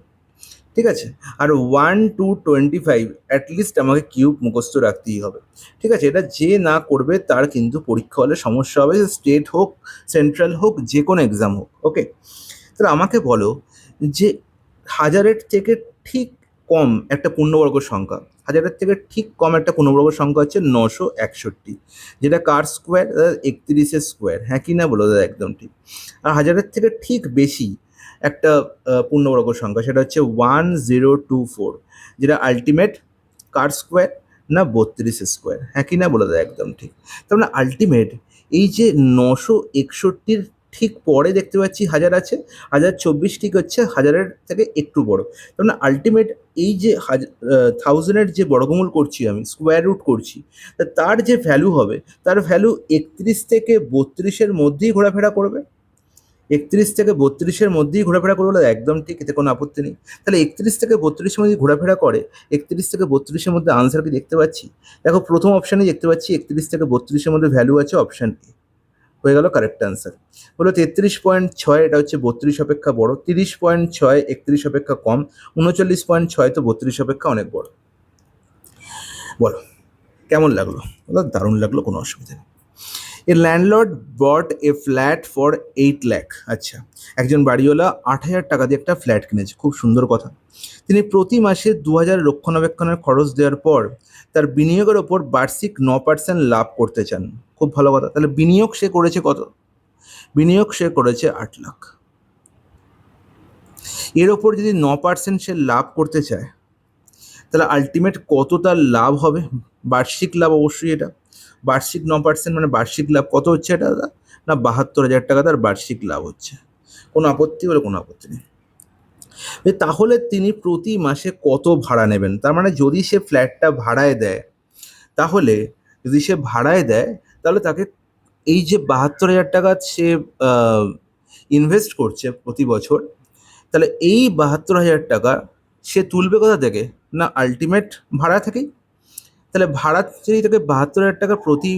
ঠিক আছে? আর 1 to 25 অ্যাটলিস্ট আমাকে কিউব মুখস্থ রাখতেই হবে, ঠিক আছে? এটা যে না করবে তার কিন্তু পরীক্ষা হলে সমস্যা হবে, স্টেট হোক, সেন্ট্রাল হোক, যে কোনো এক্সাম হোক, ওকে? তাহলে আমাকে বলো যে হাজারের থেকে ঠিক কম একটা পূর্ণবর্গ সংখ্যা, হাজারের থেকে ঠিক কম একটা পূর্ণবর্গ সংখ্যা হচ্ছে 961, যেটা কার স্কোয়ার, 31-এর স্কোয়ার, হ্যাঁ কি না? বলো দাদা একদম ঠিক। আর হাজারের থেকে ঠিক বেশি একটা পূর্ণবর্গ সংখ্যা, সেটা হচ্ছে 1024, যেটা আলটিমেট কার স্কোয়ার, না 32-এর স্কোয়ার, হ্যাঁ কি না? বলে দাদা একদম ঠিক। তার মানে আলটিমেট এই যে 961 ঠিক পরে দেখতে পাচ্ছি 1000 আছে, 1024 ঠিক হচ্ছে 1000-এর থেকে একটু বড়। তার মানে আল্টিমেট এই যে 1000-এর যে বর্গমূল করছি আমি, স্কোয়ার রুট করছি, তার যে ভ্যালু হবে, তার ভ্যালু 31 থেকে 32-এর মধ্যেই ঘোরাফেরা করবে। 31 থেকে 32-এর মধ্যেই ঘোরাফেরা করবে বলে একদম ঠিক, এতে কোনো আপত্তি নেই। তাহলে 31 থেকে 32-এর মধ্যে ঘোরাফেরা করে, 31 থেকে 32-এর মধ্যে আনসার কি দেখতে পাচ্ছি? দেখো প্রথম অপশানে দেখতে পাচ্ছি 31 থেকে 32-এর মধ্যে ভ্যালু আছে, অপশান এ হয়ে গেল কারেক্ট আনসার। বলো 33.6 এটা হচ্ছে 32 অপেক্ষা বড়, 30.6 31 অপেক্ষা কম, 39.6 তো 32 অপেক্ষা অনেক বড়। বলো কেমন লাগলো? বলো দারুণ লাগলো, কোনো অসুবিধা নেই। A landlord bought a flat for 8 lakh. আচ্ছা, একজন বাড়িওয়ালা 8,000 টাকা দিয়ে একটা ফ্ল্যাট কিনেছে, খুব সুন্দর কথা। তিনি প্রতি মাসে 2,000 রক্ষণাবেক্ষণের খরচ দেওয়ার পর তার বিনিয়োগের ওপর বার্ষিক 9% লাভ করতে চান। খুব ভালো কথা। তাহলে বিনিয়োগ সে করেছে কত? বিনিয়োগ সে করেছে 8 লাখ। এর ওপর যদি 9% সে লাভ করতে চায়, তাহলে আলটিমেট কত তার লাভ হবে? বার্ষিক লাভ অবশ্যই এটা। বার্ষিক 9% মানে বার্ষিক লাভ কত হচ্ছে এটা দাদা? না 72,000 টাকা তার বার্ষিক লাভ হচ্ছে। কোনো আপত্তি? বলে কোনো আপত্তি নেই। তাহলে তিনি প্রতি মাসে কত ভাড়া নেবেন? তার মানে যদি সে ফ্ল্যাটটা ভাড়ায় দেয়, তাহলে যদি সে ভাড়ায় দেয়, তাহলে তাকে এই যে 72,000 টাকা সে ইনভেস্ট করছে প্রতি বছর, তাহলে এই 72,000 টাকা সে তুলবে কোথা থেকে? না আলটিমেট ভাড়া থেকেই। তাহলে ভাড়া যদি তাকে 72,000 টাকা প্রতি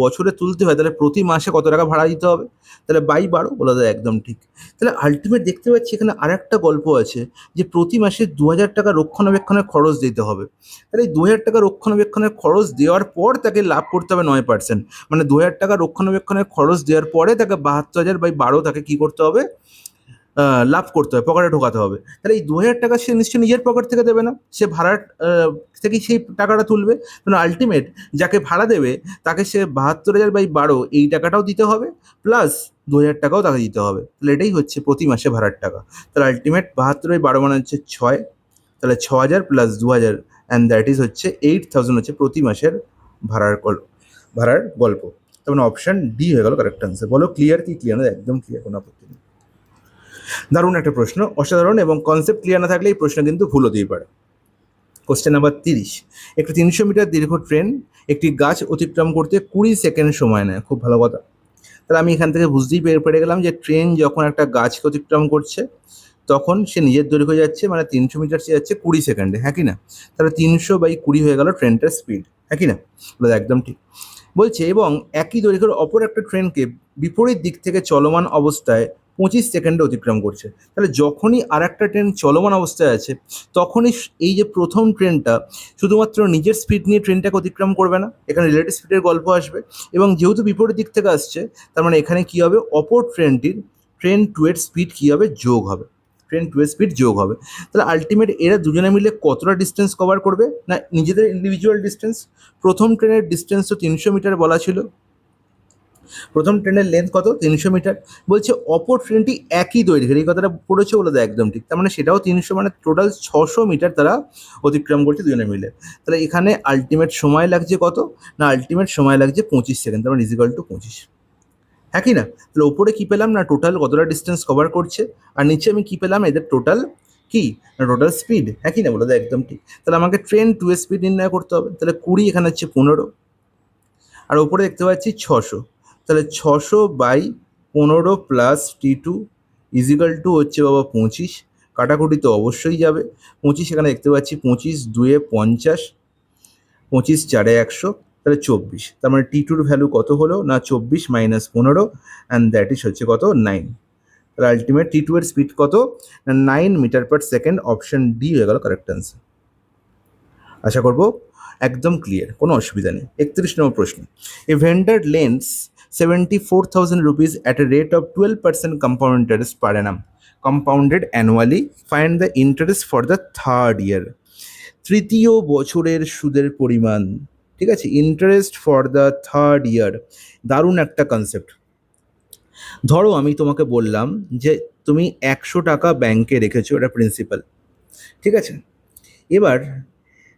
বছরে তুলতে হয়, তাহলে প্রতি মাসে কত টাকা ভাড়া দিতে হবে? তাহলে বাই 12 বলা যায়, একদম ঠিক। তাহলে আলটিমেট দেখতে পাচ্ছি এখানে আর একটা গল্প আছে, যে প্রতি মাসে 2,000 টাকা রক্ষণাবেক্ষণের খরচ দিতে হবে। তাহলে এই 2,000 টাকা রক্ষণাবেক্ষণের খরচ দেওয়ার পর তাকে লাভ করতে হবে 9%। মানে 2,000 টাকা রক্ষণাবেক্ষণের খরচ দেওয়ার পরে তাকে 72,000 বাই 12 তাকে কী করতে হবে? লাভ করতে হবে, পকেটে ঢোকাতে হবে। তাহলে এই 2,000 টাকা সে নিশ্চয়ই নিজের পকেট থেকে দেবে না, সে ভাড়ার থেকেই সেই টাকাটা তুলবে। কারণ আলটিমেট যাকে ভাড়া দেবে তাকে সে 72,000 বাই 12 এই টাকাটাও দিতে হবে, প্লাস 2,000 টাকাও তাকে দিতে হবে। তাহলে এটাই হচ্ছে প্রতি মাসে ভাড়ার টাকা। তাহলে আলটিমেট 72/12 মানে হচ্ছে 6। তাহলে 6,000 প্লাস 2,000 অ্যান্ড দ্যাট ইজ হচ্ছে 8,000 হচ্ছে প্রতি মাসের ভাড়ার গল্প। তার মানে অপশান ডি হয়ে গেল কারেক্ট আনসার। বলো ক্লিয়ার কি ক্লিয়ার না? একদম ক্লিয়ার, কোনো আপত্তি নেই। দারুণ একটা প্রশ্ন, অসাধারণ, এবং কনসেপ্ট ক্লিয়ার না থাকলে এই প্রশ্ন কিন্তু ভুল হতেই পারে। Question number 30। একটি 300 মিটার দীর্ঘ ট্রেন একটি গাছ অতিক্রম করতে 20 সেকেন্ড সময় নেয়। খুব ভালো কথা। তাহলে আমি এখান থেকে বুঝতেই পেরে গেলাম যে ট্রেন যখন একটা গাছকে অতিক্রম করছে, তখন সে নিজের দৈর্ঘ্য যাচ্ছে, মানে 300 মিটার সে যাচ্ছে 20 সেকেন্ডে, হ্যাঁ কি না? তাহলে 300/20 হয়ে গেল ট্রেনটার স্পিড, হ্যাঁ কি না? একদম ঠিক। বলছে এবং একই দৈর্ঘ্যের অপর একটা ট্রেনকে বিপরীত দিক থেকে চলমান অবস্থায় 25 সেকেন্ডে অতিক্রম করছে। তাহলে যখনই আর একটা ট্রেন চলমান অবস্থায় আছে, তখনই এই যে প্রথম ট্রেনটা শুধুমাত্র নিজের স্পিড নিয়ে ট্রেনটাকে অতিক্রম করবে না, এখানে রিলেটিভ স্পিডের গল্প আসবে, এবং যেহেতু বিপরীত দিক থেকে আসছে, তার মানে এখানে কী হবে? অপর ট্রেন 2 এর স্পিড কী হবে? যোগ হবে। ট্রেন 2 এর স্পিড যোগ হবে। তাহলে আলটিমেট এরা দুজনে মিলে কতটা ডিস্টেন্স কভার করবে? না নিজেদের ইন্ডিভিজুয়াল ডিস্টেন্স। প্রথম ট্রেনের ডিস্টেন্স তো 300 মিটার বলা ছিল, প্রথম ট্রেনের লেন্থ কত? 300 মিটার। বলছে অপর ট্রেনটি একই দৈর্ঘ্যের, এই কথাটা পড়েছে বলে দেয় একদম ঠিক। তার মানে সেটাও 300, মানে টোটাল 600 মিটার তারা অতিক্রম করছে দুজনে মিলে। তাহলে এখানে আলটিমেট সময় লাগছে কত? না আলটিমেট সময় লাগছে 25 সেকেন্ড, তার মানে ইজিক্যাল টু 25, হ্যাঁ কি না? তাহলে ওপরে কী পেলাম? না টোটাল কতটা ডিস্টেন্স কভার করছে, আর নিচে আমি কী পেলাম? এদের টোটাল কি? না টোটাল স্পিড, হ্যাঁ কি না? বলে দেয় একদম ঠিক। তাহলে আমাকে ট্রেন 2 এর স্পিড নির্ণয় করতে হবে। তাহলে 20 এখানে হচ্ছে 15, আর ওপরে দেখতে পাচ্ছি 600। তাহলে 600/15 প্লাস T2 ইজিক্যাল টু হচ্ছে বাবা 25। কাটাকুটি তো অবশ্যই যাবে। 25 এখানে দেখতে পাচ্ছি, 25 2 50, 25 4 100, তাহলে 24। তার মানে T2-র ভ্যালু কত হলো? না 24 মাইনাস 15, অ্যান্ড দ্যাট ইজ হচ্ছে কত? 9। তাহলে আলটিমেট T2 এর স্পিড কত? না 9 meter per second. Option D হয়ে গেল কারেক্ট অ্যান্সার। আশা করবো একদম ক্লিয়ার, কোনো অসুবিধা নেই। 31 নম্বর প্রশ্ন। এ vendor lends 74,000 rupees at a rate of 12% compound interest per annum, compounded annually. Find the interest for the third year. তৃতীয় বছরের সুদের পরিমাণ, ঠিক আছে? Interest for the third year. দারুণ একটা কনসেপ্ট। ধরো আমি তোমাকে বললাম যে তুমি 100 টাকা ব্যাংকে রেখেছো, এটা প্রিন্সিপাল, ঠিক আছে? এবার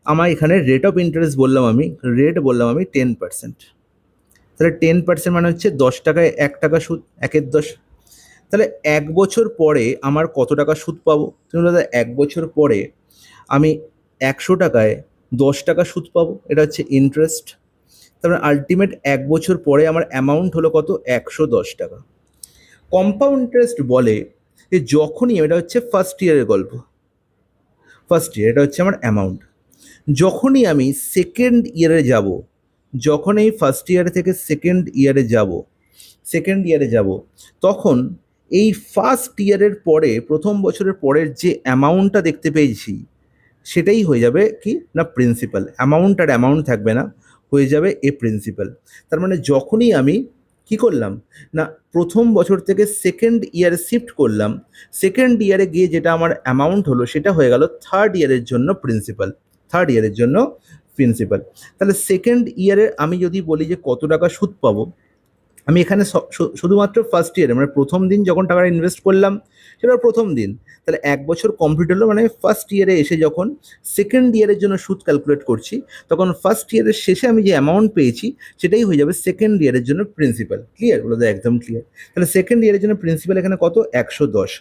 আমার এখানে রেট অফ ইন্টারেস্ট বললাম আমি, 10%। তাহলে 10% মানে হচ্ছে 10 টাকায় 1 টাকা সুদ, 1/10। তাহলে 1 বছর পরে আমার কত টাকা সুদ পাবো? তুমি বলো, দাদা 1 বছর পরে আমি 100 টাকায় 10 টাকা সুদ পাবো, এটা হচ্ছে ইন্টারেস্ট। তার মানে আলটিমেট 1 বছর পরে আমার অ্যামাউন্ট হলো কত? 110 টাকা। কম্পাউন্ড ইন্টারেস্ট বলে যে যখনই, এটা হচ্ছে ফার্স্ট ইয়ারের গল্প, ফার্স্ট ইয়ার, এটা হচ্ছে আমার অ্যামাউন্ট। যখনই আমি সেকেন্ড ইয়ারে যাব, যখন এই ফার্স্ট ইয়ার থেকে সেকেন্ড ইয়ারে যাব, তখন এই ফার্স্ট ইয়ারের পরে, প্রথম বছরের পরের যে অ্যামাউন্টটা দেখতে পেয়েছি, সেটাই হয়ে যাবে কি না প্রিন্সিপাল। অ্যামাউন্ট আর অ্যামাউন্ট থাকবে না, হয়ে যাবে এ প্রিন্সিপাল। তার মানে যখনই আমি কি করলাম না, প্রথম বছর থেকে সেকেন্ড ইয়ারে শিফট করলাম, সেকেন্ড ইয়ারে গিয়ে যেটা আমার অ্যামাউন্ট হলো সেটা হয়ে গেল থার্ড ইয়ারের জন্য প্রিন্সিপাল, থার্ড ইয়ারের জন্য প্রিন্সিপাল। তাহলে সেকেন্ড ইয়ারে আমি যদি বলি যে কত টাকা সুদ পাবো, আমি এখানে শুধুমাত্র ফার্স্ট ইয়ারে মানে প্রথম দিন যখন টাকাটা ইনভেস্ট করলাম, সেটা প্রথম দিন, তাহলে 1 বছর কমপ্লিট হলো, মানে ফার্স্ট ইয়ারে এসে যখন সেকেন্ড ইয়ারের জন্য সুদ ক্যালকুলেট করছি, তখন ফার্স্ট ইয়ারের শেষে আমি যে অ্যামাউন্ট পেয়েছি সেটাই হয়ে যাবে সেকেন্ড ইয়ারের জন্য প্রিন্সিপাল। ক্লিয়ার? বলো তো একদম ক্লিয়ার। তাহলে সেকেন্ড ইয়ারের জন্য প্রিন্সিপাল এখানে কত? 110।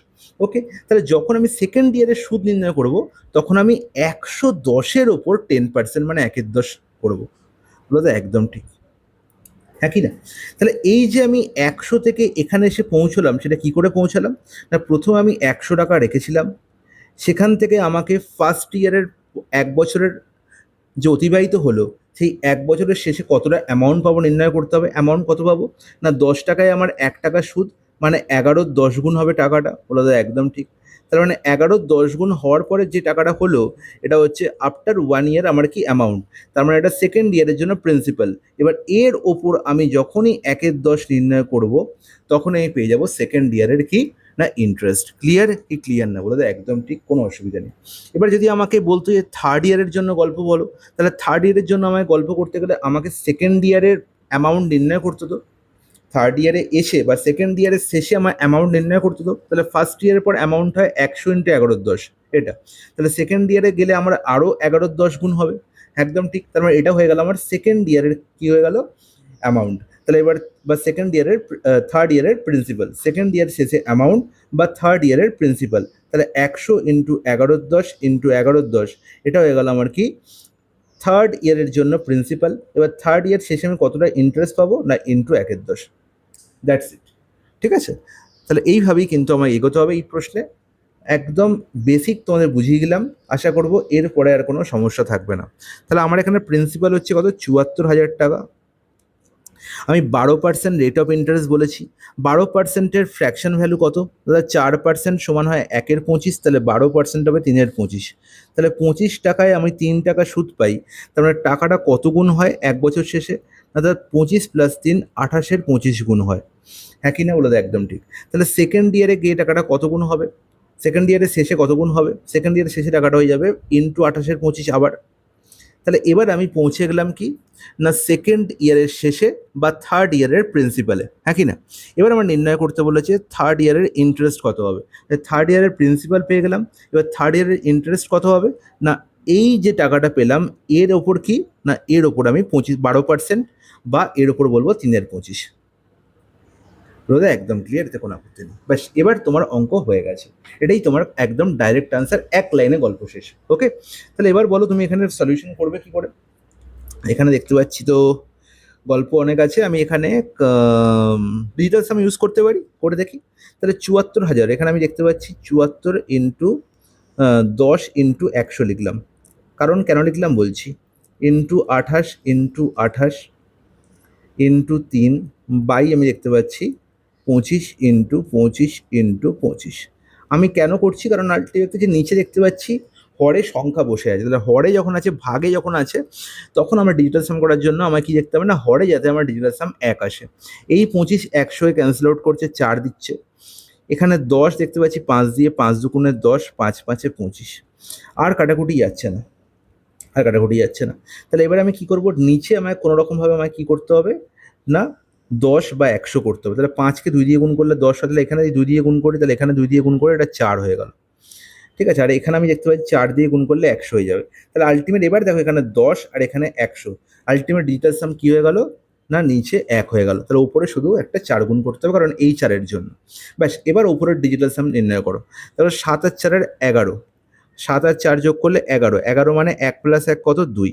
ওকে, তাহলে যখন আমি সেকেন্ড ইয়ারের সুদ নির্ণয় করব, তখন আমি 110-এর ওপর 10%, মানে 1/10 করবো। বলো তো একদম ঠিক, হ্যাঁ কি না? তাহলে এই যে আমি 100 থেকে এখানে এসে পৌঁছলাম, সেটা কি করে পৌঁছালাম না, প্রথম আমি 100 টাকা রেখেছিলাম, সেখান থেকে আমাকে ফার্স্ট ইয়ারের 1 বছরের যে অতিবাহিত হলো, সেই 1 বছরের শেষে কতটা অ্যামাউন্ট পাবো নির্ণয় করতে হবে। অ্যামাউন্ট কত পাবো না, 10 টাকায় আমার 1 টাকা সুদ, মানে 11-10 গুণ হবে টাকাটা। বলো তো একদম ঠিক। তার মানে 11-10 গুণ হওয়ার পরে যে টাকাটা হলো, এটা হচ্ছে আফটার 1 ইয়ার আমার কি অ্যামাউন্ট। তার মানে এটা সেকেন্ড ইয়ারের জন্য প্রিন্সিপাল। এবার এর ওপর আমি যখনই 1/10 নির্ণয় করব, তখন আমি পেয়ে যাব সেকেন্ড ইয়ারের কি না ইন্টারেস্ট। ক্লিয়ার কি ক্লিয়ার না? বলো তো একদম ঠিক, কোনো অসুবিধা নেই। এবার যদি আমাকে বলতো যে থার্ড ইয়ারের জন্য গল্প বলো, তাহলে থার্ড ইয়ারের জন্য আমায় গল্প করতে গেলে আমাকে সেকেন্ড ইয়ারের অ্যামাউন্ট নির্ণয় করতে হতো, থার্ড ইয়ারে এসে বা সেকেন্ড ইয়ারের শেষে আমার অ্যামাউন্ট নির্ণয় করতে হতো। তাহলে ফার্স্ট ইয়ারের পর অ্যামাউন্ট হয় 100 × 11-10, এটা। তাহলে সেকেন্ড ইয়ারে গেলে আমার আরও 11-10 গুণ হবে, একদম ঠিক। তার মানে এটা হয়ে গেল আমার সেকেন্ড ইয়ারের কি হয়ে গেল অ্যামাউন্ট। তাহলে এবার বা সেকেন্ড ইয়ারের থার্ড ইয়ারের প্রিন্সিপাল, সেকেন্ড ইয়ার শেষে অ্যামাউন্ট বা থার্ড ইয়ারের প্রিন্সিপাল। তাহলে 100 × 11-10 এটা হয়ে গেল আমার কি থার্ড ইয়ারের জন্য প্রিন্সিপাল। এবার থার্ড ইয়ার শেষে আমি কতটা ইন্টারেস্ট পাবো না ইন্টু 1/10, দ্যাটস ইট। ঠিক আছে? তাহলে এইভাবেই কিন্তু আমার এগোতে হবে এই প্রশ্নে। একদম বেসিক তোমাদের বুঝিয়ে গেলাম, আশা করব এরপরে আর কোনো সমস্যা থাকবে না। তাহলে আমার এখানে প্রিন্সিপাল হচ্ছে কত? 74,000 টাকা। আমি 12% রেট অফ ইন্টারেস্ট বলেছি। 12%-এর ফ্র্যাকশন ভ্যালু কত? দাদা 4% সমান হয় 1/25, তাহলে 12% হবে 3/25। তাহলে 25 টাকায় আমি 3 টাকা সুদ পাই। তার মানে টাকাটা কত গুণ হয় 1 বছর শেষে? দাদা 25 + 3 28-এর 25 গুণ হয়, হ্যাঁ কি না? বলো তো একদম ঠিক। তাহলে সেকেন্ড ইয়ারে গিয়ে টাকাটা কত গুণ হবে? সেকেন্ড ইয়ারের শেষে কত গুণ হবে? সেকেন্ড ইয়ারের শেষে টাকাটা হয়ে যাবে ইন্টু 28-এর 25 আবার। তাহলে এবার আমি পৌঁছে গেলাম কি না সেকেন্ড ইয়ারের শেষে বা থার্ড ইয়ারের প্রিন্সিপালে, হ্যাঁ কি না? এবার আমার নির্ণয় করতে বলেছে থার্ড ইয়ারের ইন্টারেস্ট কত হবে। থার্ড ইয়ারের প্রিন্সিপাল পেয়ে গেলাম, এবার থার্ড ইয়ারের ইন্টারেস্ট কত হবে না এই যে টাকাটা পেলাম এর ওপর কি না এর ওপর আমি 12% বা এর ওপর বলবো 3/25। রোদা একদম ক্লিয়ার, এতে কোনো আপত্তি নেই। ব্যাস, এবার তোমার অঙ্ক হয়ে গেছে। এটাই তোমার একদম ডাইরেক্ট আনসার, এক লাইনে গল্প শেষ। ওকে, তাহলে এবার বলো তুমি এখানে সলিউশন করবে কি করে। এখানে দেখতে পাচ্ছি তো গল্প অনেক আছে, আমি এখানে ডিজিটাল সাম ইউজ করতে পারি, করে দেখি। তাহলে 74,000 এখানে আমি দেখতে পাচ্ছি 74 ইন্টু 10 × 100 লিখলাম। কারণ কেন লিখলাম বলছি, ইন্টু 28 ইন্টু 3 বাই আমি দেখতে পাচ্ছি 25 × 25 × 25। আমি কেন করছি, কারণ আলটিমেটলি যে নিচে দেখতে পাচ্ছি হরে সংখ্যা বসে আছে, তাহলে হরে যখন আছে ভাগে যখন আছে তখন আমরা ডিজিটাল সাম করার জন্য আমাকে কি দেখতে হবে না হরে যাতে আমার ডিজিটাল সাম 1 আসে। এই 25 100-এ ক্যান্সেল আউট করছে, 4 দিচ্ছে। এখানে 10 দেখতে পাচ্ছি 5 দিয়ে, 5 দুগুণে 10, 5 5-এ 25। আর কাটাকুটি যাচ্ছে না, আর কাটাকুটি যাচ্ছে না। তাহলে এবার আমি কি করব, নিচে আমায় কোনো রকমভাবে আমায় কি করতে হবে না 10 বা 100 করতে হবে। তাহলে 5-কে 2 দিয়ে গুণ করলে 10 হয়, তাহলে এখানে যদি 2 দিয়ে গুণ করি তাহলে এখানে 2 দিয়ে গুণ করে এটা 4 হয়ে গেল। ঠিক আছে, আর এখানে আমি দেখতে পাচ্ছি 4 দিয়ে গুণ করলে 100 হয়ে যাবে। তাহলে আলটিমেট এবার দেখো এখানে 10 আর এখানে 100, আলটিমেট ডিজিটাল সাম কী হয়ে গেল না নিচে 1 হয়ে গেল, তাহলে উপরে শুধু একটা 4 গুণ করতে হবে, কারণ এই 4 এর জন্য। ব্যাস, এবার উপরের ডিজিটাল সাম নির্ণয় করো। তাহলে 7 আর 4 11, 7 আর 4 যোগ করলে 11, 11 মানে 1 + 1 কত? 2,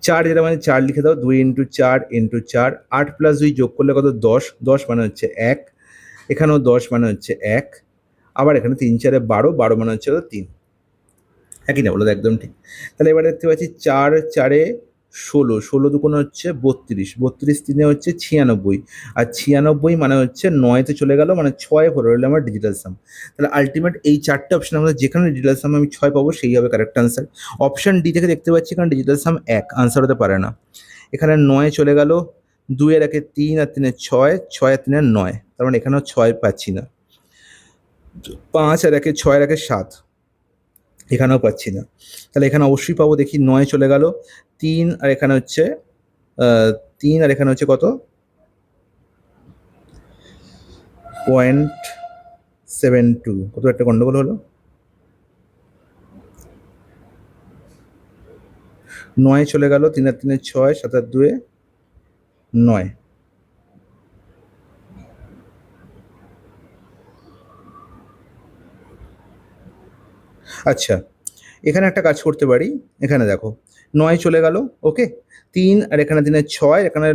4 যেটা মানে 4 লিখে দাও, 2 × 4 × 4, 8 + 2 যোগ করলে কত? 10, 10 মানে হচ্ছে 1, এখানেও 10 মানে হচ্ছে 1, আবার এখানে 3 × 4 = 12, 12 মানে হচ্ছে 3, একই না? বলো তো একদম ঠিক। তাহলে এবার দেখতে পাচ্ছি 4 4 16, 16 দুগুণে হচ্ছে 32, 32 3 হচ্ছে 96, আর 96 মানে হচ্ছে 9-তে চলে গেল, মানে 6 পড়ে রইল আমার ডিজিটাল সাম। তাহলে আলটিমেট এই 4টে অপশনের মধ্যে যেখানে ডিজিটাল সাম আমি 6 পাবো সেই হবে কারেক্ট আনসার। অপশন ডি থেকে দেখতে পাচ্ছি কারণ ডিজিটাল সাম 1 আনসার হতে পারে না। এখানে 9 চলে গেল, 2 এর 1 3 আর 3 6, 6 আর 3 9, তার মানে এখানেও 6 পাচ্ছি না। 5 আর 1 6 আর 1 7, এখানেও পাচ্ছি না। তাহলে এখানে অবশ্যই পাবো, দেখি 9 চলে গেল, 3 আর এখানে হচ্ছে 3 আর এখানে হচ্ছে কত? 0.72, কত একটা গন্ডগোল হলো। 9 চলে গেল, 3 আর 3 6, 7 আর 2 9। আচ্ছা, এখানে একটা কাজ করতে পারি, এখানে দেখো 9 চলে গেল, ওকে, 3 আর এখানে 3 6, এখানে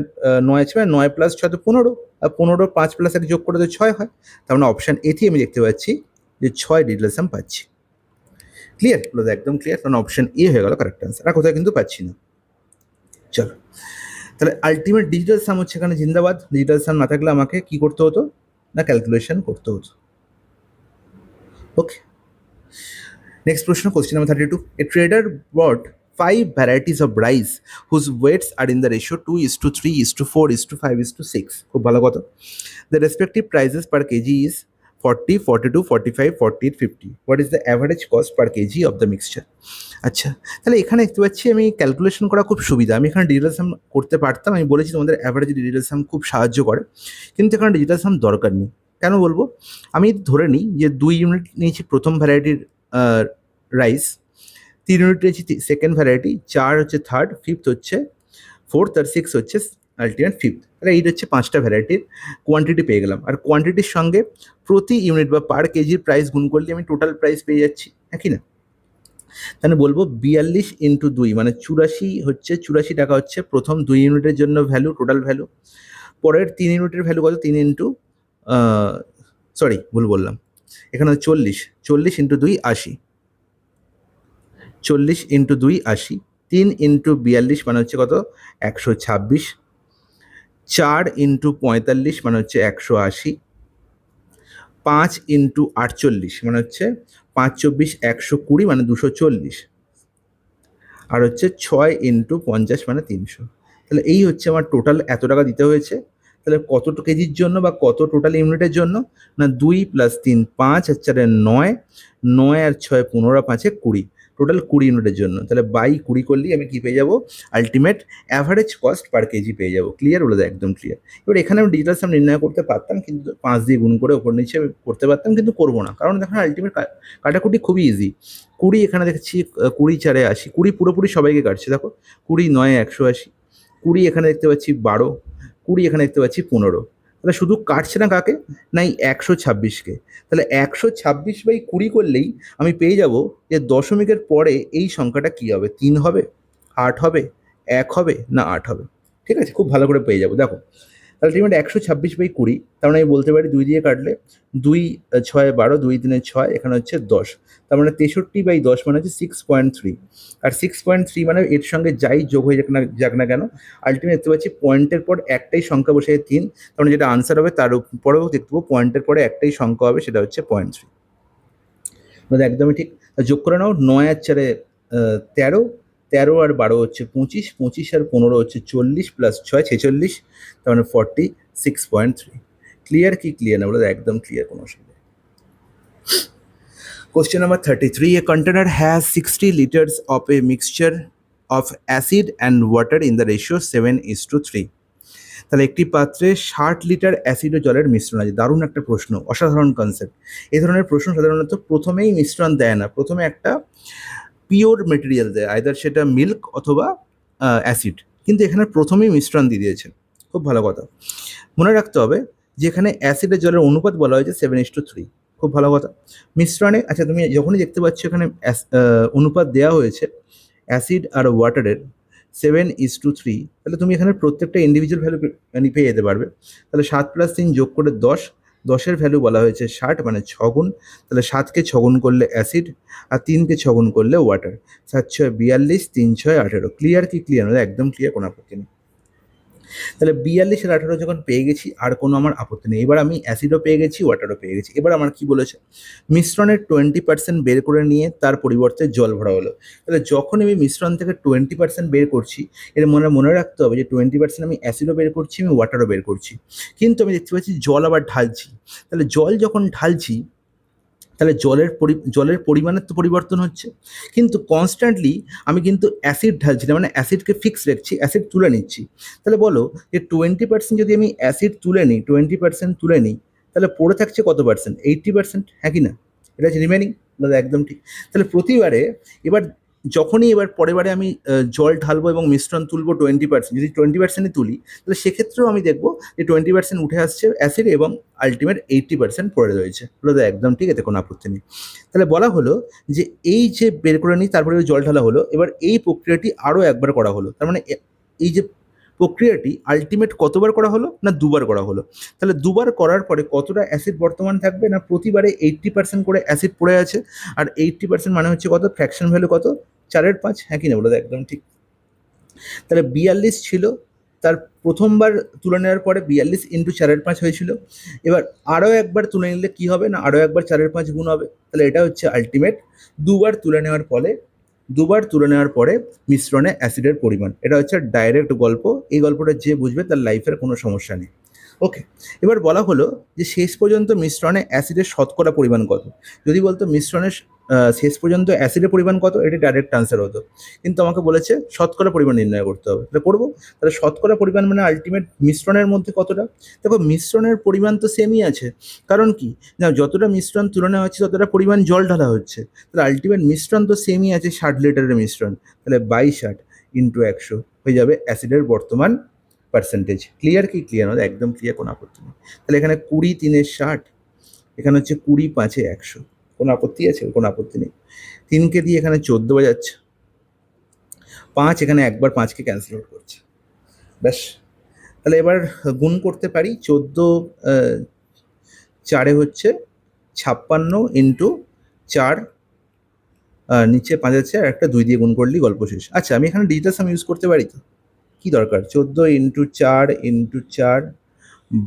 9 আছে, 9 + 6 তো 15, আর 15 5 + 1 যোগ করে তো 6 হয়। তার মানে অপশান এ আমি দেখতে পাচ্ছি যে 6 ডিজিটাল সাম পাচ্ছি। ক্লিয়ার? বলো তো একদম ক্লিয়ার, কারণ অপশান এ হয়ে গেল কারেক্ট আনসার, আর কোথায় কিন্তু পাচ্ছি না। চলো, তাহলে আলটিমেট ডিজিটাল সাম হচ্ছে এখানে জিন্দাবাদ। ডিজিটাল সাম না থাকলে আমাকে কি করতে হতো? না ক্যালকুলেশন করতে হতো। ওকে, নেক্সট প্রশ্ন, question number 32। A tedder bought 5 varieties of rice whose weights are in the ratio 2:3:4:5:6. খুব ভালো কথা। The respective prices per kg is 40, 42, 45, 48, 50. What is the average cost per kg of the mixture? আচ্ছা, তাহলে এখানে দেখতে পাচ্ছি আমি ক্যালকুলেশন করা খুব সুবিধা। আমি এখানে ডিজিটাল সাম করতে পারতাম, আমি বলেছি তোমাদের অ্যাভারেজ ডিজিটাল সাম খুব সাহায্য করে, কিন্তু এখানে ডিজিটাল সাম দরকার নেই। কেন বলবো? আমি ধরে নিই যে 2 ইউনিট নিয়েছি প্রথম ভ্যারাইটির রাইস, 3 ইউনিট নিয়েছি সেকেন্ড ভ্যারাইটি, 4 হচ্ছে থার্ড, ফিফথ হচ্ছে ফোর্থ, আর 6 হচ্ছে আলটিমেট ফিফথ। তাহলে এই হচ্ছে 5টা ভ্যারাইটির কোয়ান্টিটি পেয়ে গেলাম, আর কোয়ান্টিটির সঙ্গে প্রতি ইউনিট বা পার কেজির প্রাইস গুণ করলে আমি টোটাল প্রাইস পেয়ে যাচ্ছি, একই না? তাহলে বলবো 42 × 2 মানে 84 টাকা হচ্ছে প্রথম 2 ইউনিটের জন্য ভ্যালু, টোটাল ভ্যালু। পরের 3 ইউনিটের ভ্যালু কত? 3 ইন্টু, সরি ভুল বললাম, এখানে 40, 40 × 2 80, 40 × 2 80, 3 × 42 মানে হচ্ছে কত? 126, 4 × 45 মানে হচ্ছে 180, 5 × 48 মানে হচ্ছে 5 24 120 মানে 240, আর হচ্ছে 6 × 50 মানে 300। তাহলে এই হচ্ছে আমার টোটাল এত টাকা দিতে হয়েছে। তাহলে কত কেজির জন্য বা কত টোটাল ইউনিটের জন্য? না 2 + 3 5 আর 4 9, 9 আর 6 15 আর 5 20, টোটাল 20 ইউনিটের জন্য। তাহলে বাই 20 করলেই আমি কি পেয়ে যাবো? Ultimate average cost per KG পেয়ে যাবো। ক্লিয়ার? বলে দেয় একদম ক্লিয়ার। এবার এখানে আমি ডিজিটাল সাম নির্ণয় করতে পারতাম, কিন্তু 5 দিয়ে গুণ করে ওপর নিচে করতে পারতাম, কিন্তু করবো না, কারণ দেখুন আলটিমেট কাটাকুটি খুবই ইজি। 20 এখানে দেখছি 20 4 80, 20 পুরোপুরি সবাইকে কাটছে, দেখো 20 9 180, 20 এখানে দেখতে পাচ্ছি 12, 20 এখানে দেখতে পাচ্ছি 15। তাহলে শুধু কাটছে না কাকে? না এই 126কে। তাহলে 126/20 করলেই আমি পেয়ে যাব যে দশমিকের পরে এই সংখ্যাটা কী হবে? 3 হবে, 8 হবে, 1 হবে, না 8 হবে। ঠিক আছে, খুব ভালো করে পেয়ে যাবো। দেখো আলটিমেট 126/20, তার মানে আমি বলতে পারি 2 দিয়ে কাটলে 2 6 12, 2 3 6, এখানে হচ্ছে 10, তার মানে 63/10 মানে হচ্ছে 6.3। আর 6.3 মানে এর সঙ্গে যাই যোগ হয়ে যাক না কেন, আলটিমেট দেখতে পাচ্ছি পয়েন্টের পর একটাই সংখ্যা বসে 3, তার মানে যেটা আনসার হবে তার পরেও দেখতে পাবো পয়েন্টের পরে একটাই সংখ্যা হবে, সেটা হচ্ছে 0.3। মানে একদমই ঠিক। যোগ করে নাও, 9 আর 4 13, 13 আর 12 হচ্ছে 25, 25 আর 15 হচ্ছে 40, প্লাস 6 46, তার মানে 46.3। ক্লিয়ার কি ক্লিয়ার না? বলে একদম ক্লিয়ার, কোনো অসুবিধা নেই। Question number 33. A container has 60 liters of a mixture of acid and water in the ratio 7:3. তাহলে একটি পাত্রে 60 লিটার অ্যাসিড ও জলের মিশ্রণ আছে। দারুণ একটা প্রশ্ন, অসাধারণ কনসেপ্ট। এই ধরনের প্রশ্ন সাধারণত প্রথমেই মিশ্রণ দেয় না, প্রথমে একটা পিওর মেটেরিয়াল দেয়, আইদার সেটা মিল্ক অথবা অ্যাসিড। কিন্তু এখানে প্রথমেই মিশ্রণ দিয়ে দিয়েছে। খুব ভালো কথা। মনে রাখতে হবে যে এখানে অ্যাসিডের জলের অনুপাত বলা হয়েছে 7:3। খুব ভালো কথা। মিশ্রণে আচ্ছা তুমি যখনই দেখতে পাচ্ছ এখানে অনুপাত দেওয়া হয়েছে অ্যাসিড আর ওয়াটারের 7:3, তাহলে তুমি এখানে প্রত্যেকটা ইন্ডিভিজুয়াল ভ্যালু মানে পেয়ে যেতে পারবে। তাহলে 7+3 যোগ করে 10, 10-এর ভ্যালু বলা হয়েছে 60 মানে 6 গুণ। তাহলে 7কে 6 গুণ করলে অ্যাসিড আর 3কে 6 গুণ করলে ওয়াটার। 7×6 42, 3×6 18। ক্লিয়ার কি ক্লিয়ার? একদম ক্লিয়ার, কোনো আপত্তি নেই। তাহলে 42 আর 18 যখন পেয়ে গেছি আর কোনো আমার আপত্তি নেই। এবার আমি অ্যাসিডও পেয়ে গেছি, ওয়াটারও পেয়ে গেছি। এবার আমার কি বলেছে, মিশ্রণের 20% বের করে নিয়ে তার পরিবর্তে জল ভরা হলো। তাহলে যখন আমি মিশ্রণ থেকে 20% বের করছি, এর মনে রাখতে হবে যে 20% আমি অ্যাসিডও বের করছি, আমি ওয়াটারও বের করছি, কিন্তু আমি দেখতে পাচ্ছি জল আবার ঢালছি। তাহলে জল যখন ঢালছি তাহলে জলের পরিমাণের তো পরিবর্তন হচ্ছে, কিন্তু কনস্ট্যান্টলি আমি কিন্তু অ্যাসিড ঢালছি না, মানে অ্যাসিডকে ফিক্স রাখছি, অ্যাসিড তুলে নিচ্ছি। তাহলে বলো যে 20% যদি আমি অ্যাসিড তুলে নিই, 20% তুলে নিই, তাহলে পড়ে থাকছে কত পার্সেন্ট? 80%, হ্যাঁ কি না? এটা হচ্ছে রিমেনিং। দাদা একদম ঠিক। তাহলে প্রতিবারে এবার যখনই এবার পরেরবারে আমি জল ঢালবো এবং মিশ্রণ তুলবো 20%, যদি 20%ই তুলি তাহলে সেক্ষেত্রেও আমি দেখবো যে 20% উঠে আসছে অ্যাসিড এবং আলটিমেট 80% পড়ে রয়েছে। দাদা একদম ঠিক, এতে কোনো আপত্তি নেই। তাহলে বলা হলো যে এই যে বের করে নিই তারপরে জল ঢালা হলো, এবার এই প্রক্রিয়াটি আরও একবার করা হলো। তার মানে এই যে প্রক্রিয়াটি আলটিমেট কতবার করা হলো না 2বার করা হলো। তাহলে 2বার করার পরে কতটা অ্যাসিড বর্তমান থাকবে না প্রতিবারে 80% করে অ্যাসিড পড়ে আছে। আর 80% মানে হচ্ছে কত? ফ্র্যাকশন ভ্যালু কত? 4/5, হ্যাঁ কি না? বলো একদম ঠিক। তাহলে 42 ছিল, তার প্রথমবার তুলে নেওয়ার পরে 42 ইন্টু 4/5 হয়েছিল। এবার আরও একবার তুলে নিলে কি হবে না আরও একবার 4/5 গুণ হবে। তাহলে এটা হচ্ছে আলটিমেট দুবার তুলে নেওয়ার পরে মিশ্রণে অ্যাসিডের পরিমাণ। এটা হচ্ছে ডাইরেক্ট গল্প। এই গল্পটা যে বুঝবে তার লাইফের কোনো সমস্যা নেই। ওকে, এবার বলা হলো যে শেষ পর্যন্ত মিশ্রণে অ্যাসিডের শতকরা পরিমাণ কত। যদি বলতো মিশ্রণের শেষ পর্যন্ত অ্যাসিডের পরিমাণ কত, এটি ডাইরেক্ট আনসার হতো, কিন্তু আমাকে বলেছে শতকরা পরিমাণ নির্ণয় করতে হবে। তাহলে করবো। তাহলে শতকরা পরিমাণ মানে আলটিমেট মিশ্রণের মধ্যে কতটা। দেখো মিশ্রণের পরিমাণ তো সেমই আছে, কারণ কি না যতটা মিশ্রণ তুলনা হচ্ছে ততটা পরিমাণ জল ঢালা হচ্ছে। তাহলে আলটিমেট মিশ্রণ তো সেমই আছে, 60 লিটারের মিশ্রণ। তাহলে 60 ইন্টু 100 হয়ে যাবে অ্যাসিডের বর্তমান পার্সেন্টেজ। ক্লিয়ার কি ক্লিয়ার? আমাদের একদম ক্লিয়ার, কোনো আপত্তি নেই। তাহলে এখানে 20 3 60, এখানে হচ্ছে 20 5 100। কোনো আপত্তি আছে? কোনো আপত্তি নেই। 3কে দিয়ে এখানে 14 বাজাচ্ছে, 5 এখানে একবার 5কে ক্যান্সেল আউট করছে, ব্যাস। তাহলে এবার গুণ করতে পারি। 14 4 হচ্ছে 56 ইন্টু 4, নিচে 5 আছে আর একটা 2 দিয়ে গুণ করলেই গল্প শেষ। আচ্ছা আমি এখানে ডিজিটাল সাম ইউজ করতে পারি তো? কি দরকার? 14 ইন্টু 4 ইন্টু 4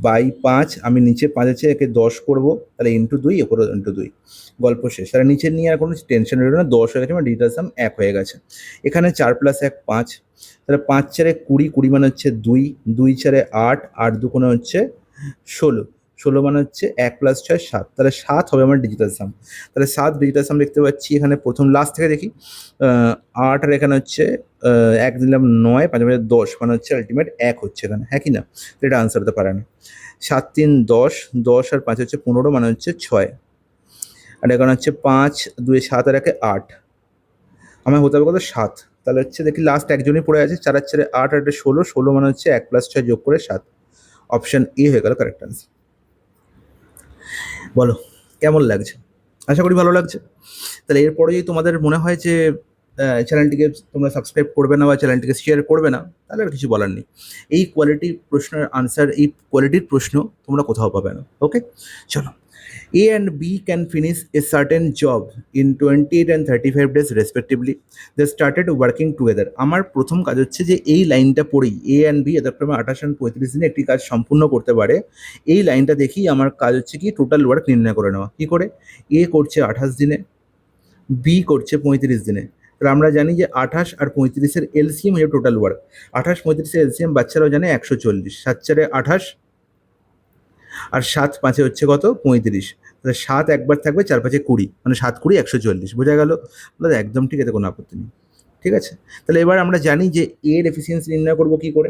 বাই 5, আমি নিচে 5 আছে একে 10 করবো, তাহলে ইন্টু 2, এরপরে ইন্টু 2, গল্প শেষ। তাহলে নিচে নিয়ে আর কোনো টেনশন রইল না, 10 হয়ে গেছে, আমার ডিজিটাল সাম 1 হয়ে গেছে। এখানে 4 + 1 5, তাহলে 5 4 20, 20 মানে হচ্ছে 2, 2 4 8, 8 2 কোণে হচ্ছে 16, 16 মানে হচ্ছে 1 + 6 7, তাহলে 7 হবে আমার ডিজিটাল সাম। তাহলে 7 ডিজিটাল সাম দেখতে পাচ্ছি। এখানে প্রথম লাস্ট থেকে দেখি, 8 আর এখানে হচ্ছে 1 দিলাম 9, 5 10, মানে হচ্ছে আলটিমেট 1 হচ্ছে এখানে, হ্যাঁ কি না? এটা আনসার হতে পারে না। 7 3 10, 10 আর 5 হচ্ছে 15, মানে হচ্ছে 6, আর এখানে হচ্ছে 5 2 7 আর 1 8, আমার হতে হবে কত? 7। তাহলে হচ্ছে দেখি লাস্ট একজনই পড়ে আছে, 4 আর 4 8 আর 16, 16 মানে হচ্ছে 1 + 6 যোগ করে 7। অপশন এ হয়ে গেল কারেক্ট আনসার। বলো কেমন লাগছে? আশা করি ভালো লাগছে। তাহলে এরপরে যদি তোমাদের মনে হয় যে চ্যানেলটিকে তোমরা সাবস্ক্রাইব করবে না বা চ্যানেলটিকে শেয়ার করবে না, তাহলে আর কিছু বলার নেই। এই কোয়ালিটির প্রশ্নের আনসার, এই কোয়ালিটির প্রশ্ন তোমরা কোথাও পাবে না। ওকে, চলো। A and B can finish a certain job in 28 and 35 days respectively. They started working together. আমার প্রথম কাজ হচ্ছে যে এই লাইনটা পড়েই A and B যথাক্রমে 28 and 35 দিনে একটি কাজ সম্পূর্ণ করতে পারে। এই লাইনটা দেখেই আমার কাজ হচ্ছে কি টোটাল ওয়ার্ক নির্ণয় করে নেওয়া। কী করে? A করছে 28 দিনে, B করছে 35 দিনে। তাহলে আমরা জানি যে 28 আর 35-এর এলসিএম হচ্ছে টোটাল ওয়ার্ক। 28 35-এর এলসিএম বাচ্চারাও জানে 140, 7 4 28 আর 7 5 হচ্ছে কত? 35। তাহলে 7 একবার থাকবে, 4 5 20, মানে 7 20 140, বোঝা গেল? দাদা একদম ঠিক, এতে কোনো আপত্তি নেই। ঠিক আছে, তাহলে এবার আমরা জানি যে এর এফিসিয়েন্সি নির্ণয় করবো কী করে।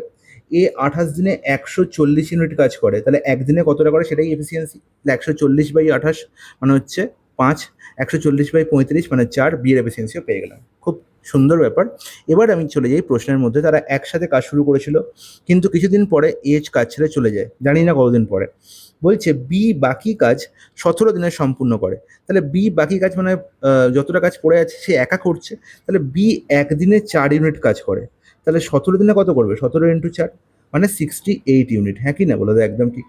এ 28 দিনে 140 ইউনিট কাজ করে, তাহলে একদিনে কতটা করে সেটাই এফিসিয়েন্সি। তাহলে 140/28 মানে হচ্ছে 5, 140/35 মানে 4, বিয়ের এফিসিয়েন্সিও পেয়ে গেলাম। খুব সুন্দর ব্যাপার। এবার আমি চলে যাই প্রশ্নের মধ্যে। তারা একসাথে কাজ শুরু করেছিল, কিন্তু কিছুদিন পরে এজ কাজ ছেড়ে চলে যায়, জানি না কতদিন পরে। বলছে বি বাকি কাজ 17 দিনে সম্পূর্ণ করে। তাহলে বি বাকি কাজ মানে যতটা কাজ পড়ে আছে সে একা করছে। তাহলে বি একদিনে 4 ইউনিট কাজ করে। তাহলে 17 দিনে কত করবে? 17 × 4 মানে 68 ইউনিট। হ্যাঁ কি না বলো তো? একদম ঠিক।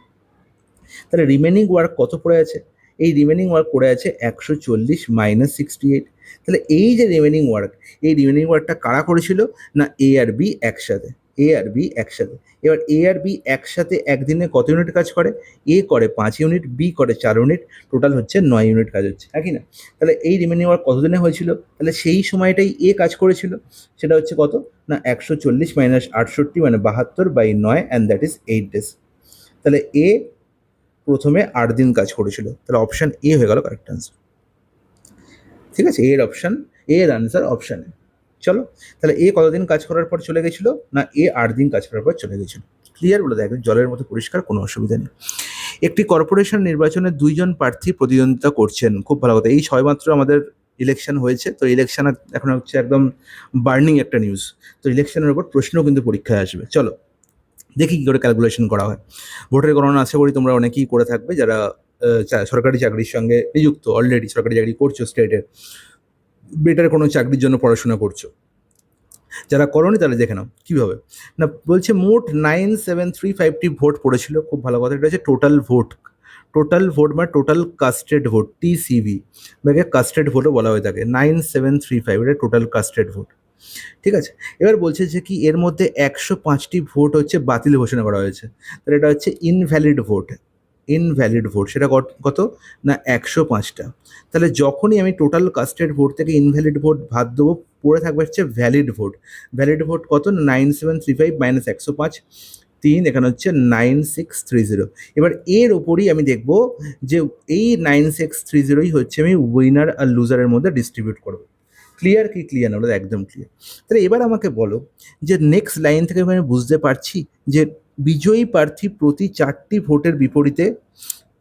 তাহলে রিমেনিং ওয়ার্ক কত পড়ে আছে? এই রিমেনিং ওয়ার্ক পড়ে আছে 140 - 68। তাহলে এই যে রিমেনিং ওয়ার্ক, এই রিমেনিং ওয়ার্কটা কারা করেছিল? না এ আর বি একসাথে। এ আর বি একসাথে। এবার এ আর বি একসাথে একদিনে কত ইউনিট কাজ করে? এ করে 5 ইউনিট, বি করে 4 ইউনিট, টোটাল হচ্ছে 9 ইউনিট কাজ হচ্ছে। হ্যাঁ কি না? তাহলে এই রিমেনিং ওয়ার্ক কতদিনে হয়েছিল? তাহলে সেই সময়টাই এ কাজ করেছিল। সেটা হচ্ছে কত? না 140 - 68 মানে 72/9, অ্যান্ড দ্যাট ইজ 8 ডেজ। তাহলে এ প্রথমে 8 দিন কাজ করেছিল। তাহলে অপশান এ হয়ে গেল কারেক্ট আনসার। ঠিক আছে, এর আনসার অপশান এ। চলো, তাহলে এ কতদিন কাজ করার পর চলে গেছিল? না এ 8 দিন কাজ করার পর চলে গেছিল। ক্লিয়ার? বলে দেখো, জলের মতো পরিষ্কার, কোনো অসুবিধা নেই। একটি কর্পোরেশন নির্বাচনে 2জন প্রার্থী প্রতিদ্বন্দ্বিতা করছেন। খুব ভালো কথা। এই সবেমাত্র আমাদের ইলেকশন হয়েছে, তো ইলেকশন এখন হচ্ছে একদম বার্নিং একটা নিউজ। তো ইলেকশনের উপর প্রশ্নও কিন্তু পরীক্ষায় আসবে। চলো দেখি কী করে ক্যালকুলেশন করা হয়। ভোটের গণনা আশা করি তোমরা অনেকেই করে থাকবে, যারা সরকারি চাকরির সঙ্গে নিযুক্ত, অলরেডি সরকারি চাকরি করছো, স্টেটের বেটার কোনো চাকরির জন্য পড়াশোনা করছো। যারা করোনি তারা দেখে নাও কীভাবে। না বলছে মোট 9735টি ভোট পড়েছিল। খুব ভালো কথা। এটা হচ্ছে টোটাল ভোট। টোটাল ভোট মানে টোটাল কাস্টেড ভোট, TCV, বাকে কাস্টেড ভোটও বলা হয়ে থাকে। 9735 এটা টোটাল কাস্টেড ভোট। ঠিক আছে, এবার বলছে যে কি এর মধ্যে 105টি ভোট হচ্ছে বাতিল ঘোষণা করা হয়েছে। তাহলে এটা হচ্ছে ইনভ্যালিড ভোট। ইনভ্যালিড ভোট সেটা কত? না 105টা। তাহলে যখনই আমি টোটাল কাস্টেড ভোট থেকে ইনভ্যালিড ভোট বাদ দেবো, পড়ে থাকবে হচ্ছে ভ্যালিড ভোট। ভ্যালিড ভোট কত? 9735 - 105, 3, এখানে হচ্ছে 9630। এবার এর ওপরই আমি দেখব যে এই 9630ই হচ্ছে আমি উইনার আর লুজারের মধ্যে ডিস্ট্রিবিউট করবো। ক্লিয়ার কি ক্লিয়ার না? ওটা একদম ক্লিয়ার। তাহলে এবার আমাকে বলো যে নেক্সট লাইন থেকে আমি বুঝতে পারছি যে বিজয়ী প্রার্থী প্রতি 4টি ভোটের বিপরীতে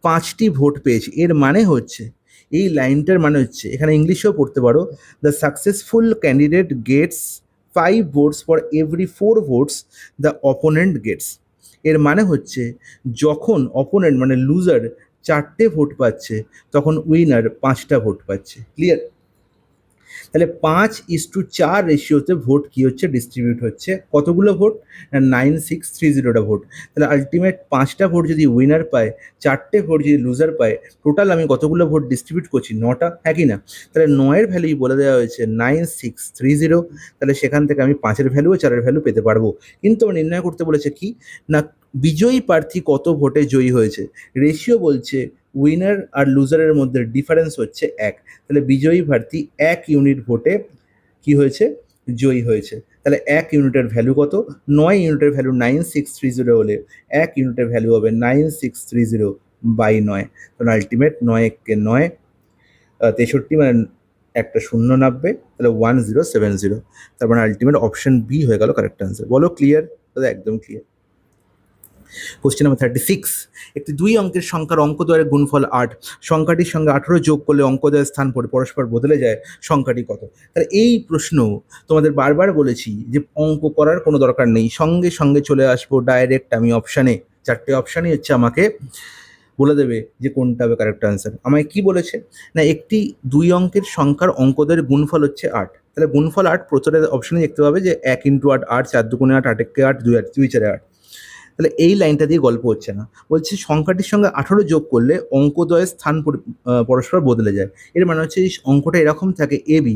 5টি ভোট পেয়েছে। এর মানে হচ্ছে, এই লাইনটার মানে হচ্ছে, এখানে ইংলিশেও পড়তে পারো, the successful candidate gets 5 votes for every 4 votes the opponent gets. এর মানে হচ্ছে যখন অপোনেন্ট মানে লুজার 4টে ভোট পাচ্ছে, তখন উইনার 5টা ভোট পাচ্ছে। ক্লিয়ার? তাহলে 5:4 রেশিওতে ভোট কি হচ্ছে? ডিস্ট্রিবিউট হচ্ছে। কতগুলো ভোট? 9630টা ভোট। তাহলে আলটিমেট 5টা ভোট যদি উইনার পায়, 4টে ভোট যদি লুজার পায়, টোটাল আমি কতগুলো ভোট ডিস্ট্রিবিউট করছি? 9টা। হ্যাঁ কি না? তাহলে 9-এর ভ্যালুই বলে দেওয়া হয়েছে 9630। তাহলে সেখান থেকে আমি 5-এর ভ্যালু ও 4-এর ভ্যালু পেতে পারবো। কিন্তু আমার নির্ণয় করতে বলেছে কি না বিজয়ী প্রার্থী কত ভোটে জয়ী হয়েছে। রেশিও বলছে উইনার আর লুজারের মধ্যে ডিফারেন্স হচ্ছে 1। তাহলে বিজয়ী প্রার্থী 1 ইউনিট ভোটে কি হয়েছে? জয়ী হয়েছে। তাহলে 1 ইউনিটের ভ্যালু কত? 9 ইউনিটের ভ্যালু 9630 হলে 1 ইউনিটের ভ্যালু হবে 9630/9। কারণ আলটিমেট 9 63 মানে একটা শূন্য নামবে, তাহলে 1070। তার মানে আলটিমেট অপশন বি হয়ে গেল কারেক্ট আনসার। বলো ক্লিয়ার? তাহলে একদম ক্লিয়ার। Question number 36। একটি 2 অঙ্কের সংখ্যার অঙ্কদ্বয়ের গুণফল 8। সংখ্যাটির সঙ্গে 18 যোগ করলে অঙ্কদ্বয়ের স্থান পরস্পর বদলে যায়, সংখ্যাটি কত? তাহলে এই প্রশ্ন তোমাদের বারবার বলেছি যে অঙ্ক করার কোনো দরকার নেই, সঙ্গে সঙ্গে চলে আসবো ডাইরেক্ট আমি অপশানে। 4টে অপশানই হচ্ছে আমাকে বলে দেবে যে কোনটা হবে কারেক্ট আনসার। আমায় কি বলেছে না একটি 2 অঙ্কের সংখ্যার অঙ্কদ্বয়ের গুণফল হচ্ছে 8। তাহলে গুণফল 8 প্রচুরের অপশানে দেখতে পাবে যে 1 × 8 8, 4 2 8, 8 1 8, 2 8, 2 4 8। তাহলে এই লাইনটা দিয়ে গল্প হচ্ছে না। বলছে সংখ্যাটির সঙ্গে 18 যোগ করলে অঙ্কদ্বয়ের স্থান পরস্পর বদলে যায়। এর মানে হচ্ছে এই অঙ্কটা এরকম থাকে AB,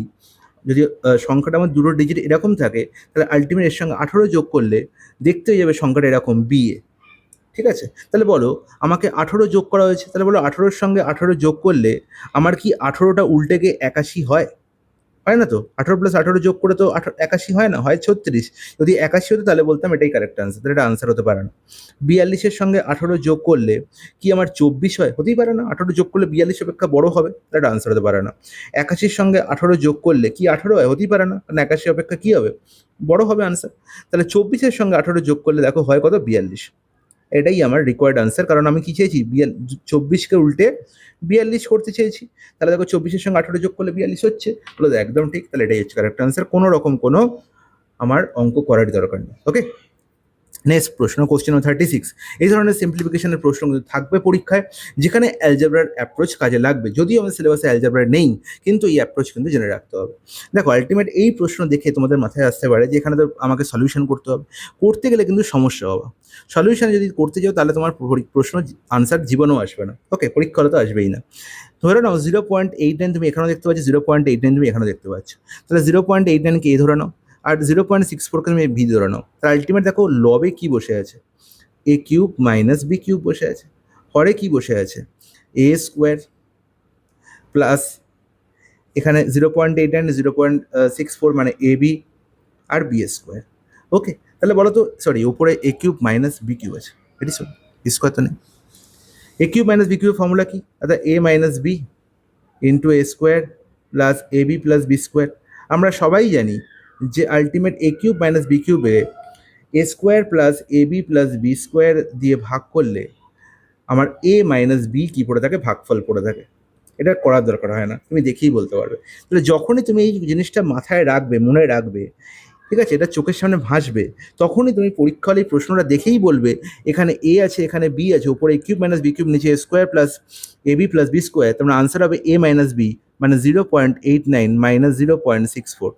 যদি সংখ্যাটা আমার দুটো ডিজিট এরকম থাকে, তাহলে আলটিমেট এর সঙ্গে 18 যোগ করলে দেখতে হয়ে যাবে সংখ্যাটা এরকম BA। ঠিক আছে? তাহলে বলো আমাকে 18 যোগ করা হয়েছে, তাহলে বলো 18-র সঙ্গে 18 যোগ করলে আমার কি 18টা উল্টে গিয়ে 81 হয়? হয় না তো? 18 + 18 যোগ করে তো 81 হয় না, হয় 36। যদি 81 হতো তাহলে বলতাম এটাই কারেক্ট আনসার। তাহলে এটা আনসার হতে পারে না। 42-এর সঙ্গে 18 যোগ করলে কি আমার 24 হয়? হতেই পারে না। 18 যোগ করলে 42 অপেক্ষা বড় হবে, তাহলে এটা আনসার হতে পারে না। 81-র সঙ্গে 18 যোগ করলে কি 18 হয়? হতেই পারে না, কারণ 81 অপেক্ষা কী হবে? বড় হবে আনসার। তাহলে 24-এর সঙ্গে 18 যোগ করলে দেখো হয় কত? 42। এটাই আমার রিকোয়ার্ড আনসার, কারণ আমি কি চেয়েছি 24কে উল্টে 42 করতে চেয়েছি। তাহলে দেখো 24-এর সঙ্গে 18 যোগ করলে 42 হচ্ছে, বলে একদম ঠিক, তাহলে এটাই হচ্ছে কারেক্ট আনসার, কোনো রকম কোনো আমার অঙ্ক করার দরকার নেই। ওকে, নেক্সট প্রশ্ন, কোশ্চেন 36। এই ধরনের সিম্পলিফিকেশনের প্রশ্ন কিন্তু থাকবে পরীক্ষায়, যেখানে অ্যালজেব্রার অ্যাপ্রোচ কাজে লাগবে। যদিও আমাদের সিলেবাসে অ্যালজেব্রা নেই, কিন্তু এই অ্যাপ্রোচ কিন্তু জেনে রাখতে হবে। দেখো আলটিমেট এই প্রশ্ন দেখে তোমাদের মাথায় আসতে পারে যে এখানে তো আমাকে সলিউশন করতে হবে, করতে গেলে কিন্তু সমস্যা হবে। সলিউশন যদি করতে যাও তাহলে তোমার প্রশ্ন আনসার জীবনেও আসবে না। ওকে, পরীক্ষা হলে তো আসবেই না। ধরে নাও 0.89 তুমি এখানেও দেখতে পাচ্ছ, 0.89 তুমি এখানেও দেখতে পাচ্ছ, তাহলে 0.89কে এ ধরে নাও, আর 0.64কে তুমি ভি ধরে নাও। তাহলে আলটিমেট দেখো লবে কি বসে আছে, এ কিউব মাইনাস বি কিউব বসে আছে, হরে কি বসে আছে, এ স্কোয়ার প্লাস এখানে 0.89 0.64 মানে এ বি আর বি স্কোয়ার। ওকে, তাহলে বলো তো, সরি উপরে A cube minus B cube আছে, এটি সরি স্কোয়ার তো নেই। A cube minus B cube formula কি, অর্থাৎ A minus B into A square plus A B plus B square. আমরা সবাই জানি যে ultimate A cube minus B কিউবে A square plus A B plus B square দিয়ে ভাগ করলে আমার এ মাইনাস বি কী পড়ে থাকে, ভাগফল পড়ে থাকে। এটা করার দরকার হয় না, তুমি দেখেই বলতে পারবে। তাহলে যখনই তুমি এই জিনিসটা মাথায় রাখবে, মনে রাখবে, ঠিক আছে, এটা চোখের সামনে ভাসবে, তখনই তুমি পরীক্ষা হলে এই প্রশ্নটা দেখেই বলবে এখানে এ আছে, এখানে বি আছে, উপরে A cube minus B cube, নিচে এ square plus A B plus B square, তোমার আনসার হবে এ মাইনাস বি, মানে 0.89 মাইনাস 0.64।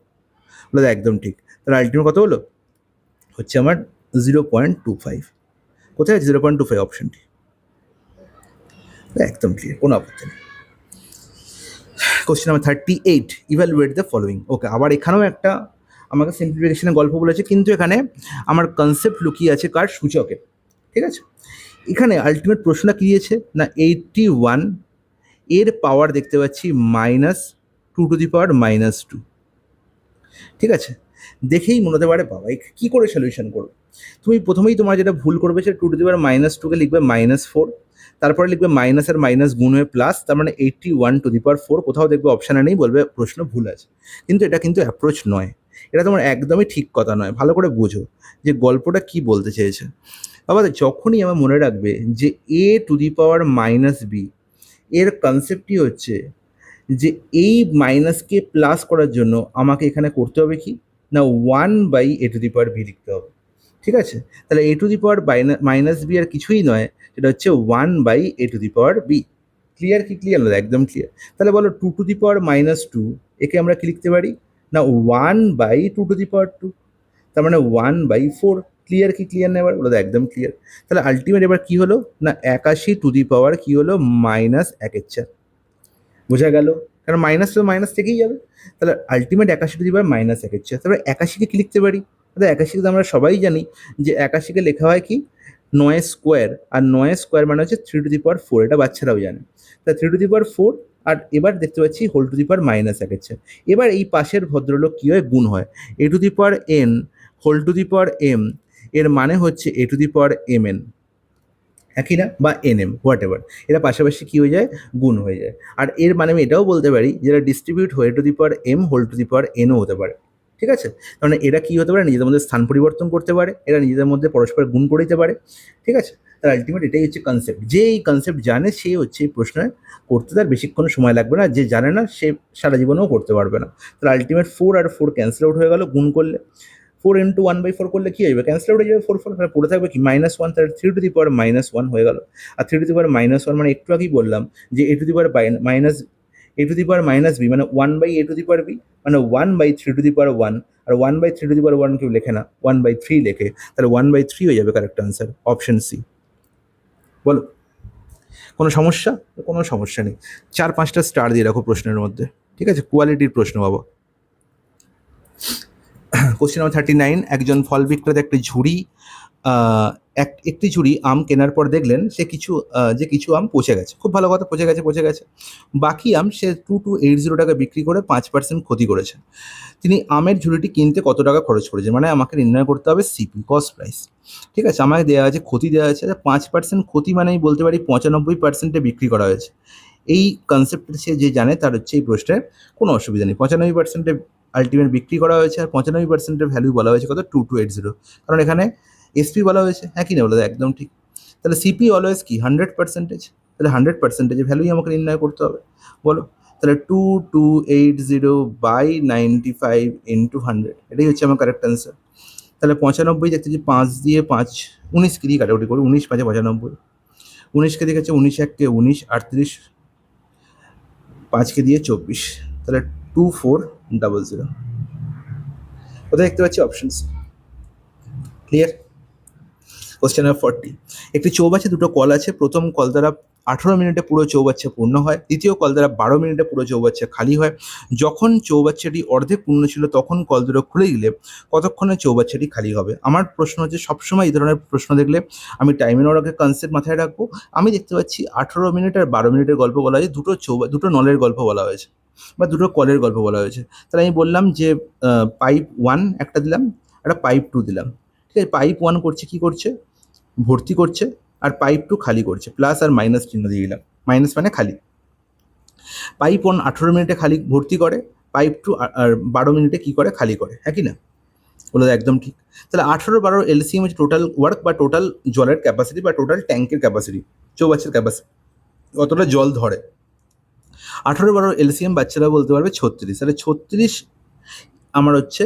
বলে একদম ঠিক। তাহলে আলটিমেট কত হলো, হচ্ছে আমার 0.25। কোথায় আছে 0.25 অপশনটি, একদম ক্লিয়ার, কোনো আপত্তি নেই। Question number 38, evaluate the following. Okay, আবার এখানেও একটা আমাকে সিম্পলিফিকেশনের গল্প বলেছে, কিন্তু এখানে আমার কনসেপ্ট লুকিয়ে আছে কার, সূচকের। ঠিক আছে, এখানে আলটিমেট প্রশ্নটা কী দিয়েছে না, 81 এর পাওয়ার দেখতে পাচ্ছি -2^-2। ঠিক আছে, দেখেই মনে হতে পারে বাবা কী করে সলিউশন করবো। তুমি প্রথমেই তোমার যেটা ভুল করবে সে 2^-2কে লিখবে -4, তারপরে লিখবে মাইনাস আর মাইনাস গুণ হয়ে প্লাস, তার মানে 81^4। কোথাও দেখবে অপশানে নেই, বলবে প্রশ্ন ভুল আছে। কিন্তু এটা কিন্তু অ্যাপ্রোচ নয়, এটা তোমার একদমই ঠিক কথা নয়। ভালো করে বোঝো যে গল্পটা কি বলতে চেয়েছে। বাবা যখনই আমার মনে রাখবে যে a⁻−b এর কনসেপ্টই হচ্ছে যে এই মাইনাসকে প্লাস করার জন্য আমাকে এখানে করতে হবে কি না, 1/a⁻b লিখতে হবে। ঠিক আছে, তাহলে a⁻−b আর কিছুই নয়, সেটা হচ্ছে 1/a⁻b। ক্লিয়ার কি ক্লিয়ার না, একদম ক্লিয়ার। তাহলে বলো 2^-2 একে আমরা কি লিখতে পারি না, 1/2^2, তার মানে 1/4। ক্লিয়ার কি ক্লিয়ার না, এবার বলো একদম ক্লিয়ার। তাহলে আলটিমেট এবার কি হলো না, 81 কি হলো -1/4। বোঝা গেল, কারণ মাইনাস তো মাইনাস থেকেই যাবে। তাহলে আলটিমেট 81^-1/4। তারপরে 81কে কি লিখতে পারি, তাহলে 81কে তো আমরা সবাই জানি যে 81কে লেখা হয় কি 9 স্কোয়ার, আর 9 স্কোয়ার মানে হচ্ছে 3^4, এটা বাচ্চারাও জানে। তা 3^4, আর এবার দেখতে পাচ্ছি হোল টু দি পাওয়ার -1/4। এবার এই পাশের ভদ্রলোক কী হয়, গুণ হয়। a⁻n whole to the power m এর মানে হচ্ছে a⁻mn, একই না, বা এনএম হোয়াট এভার, এরা পাশাপাশি কী হয়ে যায়, গুণ হয়ে যায়। আর এর মানে আমি এটাও বলতে পারি যেটা ডিস্ট্রিবিউট হয়ে a⁻m হোল টু দি পাওয়ার nও হতে পারে। ঠিক আছে, কারণ এরা কী হতে পারে, নিজেদের মধ্যে স্থান পরিবর্তন করতে পারে, এরা নিজেদের মধ্যে পরস্পর গুণ করে দিতে পারে। ঠিক আছে, তার আলটিমেট এটাই হচ্ছে কনসেপ্ট। যে এই কনসেপ্ট জানে সে হচ্ছে এই প্রশ্নে করতে তার বেশিক্ষণ সময় লাগবে না, যে জানে না সে সারা জীবনেও করতে পারবে না। তার আলটিমেট 4 আর 4 ক্যান্সেল আউট হয়ে গেল গুণ করলে, 4 × 1/4 করলে কি হবে, ক্যান্সেল আউট হয়ে যাবে 4 তাহলে পড়ে থাকবে কি -1, তাহলে 3^-1 হয়ে গেল। আর 3^-1 মানে একটু আগেই বললাম যে a⁻b মানে 1/a⁻b, মানে 1/3^1, আর 1/3^1 কেউ লেখে না, 1/3 লেখে, তাহলে 1/3 হয়ে যাবে কারেক্ট আনসার, অপশন সি। বলো কোনো সমস্যা, কোনো সমস্যা নেই। 4-5টা স্টার দিয়ে রাখো প্রশ্নের মধ্যে। ঠিক আছে, কোয়ালিটির প্রশ্ন বাবা। কোশ্চেন নাম্বার 39, একজন ফল বিক্রেতা একটি ঝুড়ি আম কেনার পর দেখলেন যে কিছু আম পচে গেছে। খুব ভালো কথা, পচে গেছে। বাকি আম সে 2280 টাকা বিক্রি করে 5% ক্ষতি করেছে। তিনি আমের ঝুড়িটি কিনতে কত টাকা খরচ করেছেন, মানে আমাকে নির্ণয় করতে হবে সিপি, কস্ট প্রাইস। ঠিক আছে, আমাকে দেওয়া আছে ক্ষতি, দেওয়া আছে 5% ক্ষতি, মানে আমি বলতে পারি 95%-এ বিক্রি করা হয়েছে। এই কনসেপ্টটা সে যে জানে তার হচ্ছে এই প্রশ্নের কোনো অসুবিধা নেই। 95%-এ আলটিমেট বিক্রি করা হয়েছে, আর 95%-এর ভ্যালু বলা হয়েছে কত, 2280, কারণ এখানে এসপি বলা হয়েছে। হ্যাঁ কি না বলো, একদম ঠিক। তাহলে সিপি অলওয়েজ কি 100%, তাহলে 100%-এর ভ্যালুই আমাকে নির্ণয় করতে হবে। বলো তাহলে 2280/95 ইন্টু 100, এটাই হচ্ছে আমার কারেক্ট অ্যান্সার। তাহলে 95 দেখতে যে 5 দিয়ে 5 19কে দিয়ে কাটাকুটি করি, 19 5 95, 19কে দিয়ে হচ্ছে 19 1 19, 38 5কে দিয়ে 24, তাহলে 2400। কোথায় দেখতে পাচ্ছি অপশনস। ক্লিয়ার? কোশ্চেন নাম্বার 40, একটি চৌবাচ্চা দুটো কল আছে। প্রথম কল দ্বারা 18 মিনিটে পুরো চৌবাচ্চা পূর্ণ হয়, দ্বিতীয় কল দ্বারা 12 মিনিটে পুরো চৌবাচ্চা খালি হয়। যখন চৌবাচ্চাটি অর্ধেক পূর্ণ ছিল তখন কল দুটো খুলে দিলে কতক্ষণে চৌবাচ্চাটি খালি হবে? আমার প্রশ্ন হচ্ছে, সবসময় এই ধরনের প্রশ্ন দেখলে আমি টাইমের আগে কনসেপ্ট মাথায় রাখবো। আমি দেখতে পাচ্ছি 18 মিনিট আর 12 মিনিটের গল্প বলা হয়েছে, দুটো নলের গল্প বলা হয়েছে বা দুটো কলের গল্প বলা হয়েছে। তাহলে আমি বললাম যে পাইপ 1 একটা দিলাম, একটা পাইপ 2 দিলাম। ঠিক আছে, পাইপ 1 করছে কি করছে, ভর্তি করছে, আর পাইপ 2 খালি করছে। প্লাস আর মাইনাস চিহ্ন দিয়ে দিলাম, মাইনাস মানে খালি। পাইপ 1 18 মিনিটে খালি ভর্তি করে, পাইপ 2 আর 12 মিনিটে কি করে, খালি করে, হ্যাঁ কি না? বলো একদম ঠিক। তাহলে 18 12 এলসিএম হচ্ছে টোটাল ওয়ার্ক বা টোটাল জলের ক্যাপাসিটি বা টোটাল ট্যাঙ্কের ক্যাপাসিটি, চৌবাচ্চার ক্যাপাসিটি কতটা জল ধরে। 18 12 এলসিএম বাচ্চারা বলতে পারবে 36, তাহলে 36 আমার হচ্ছে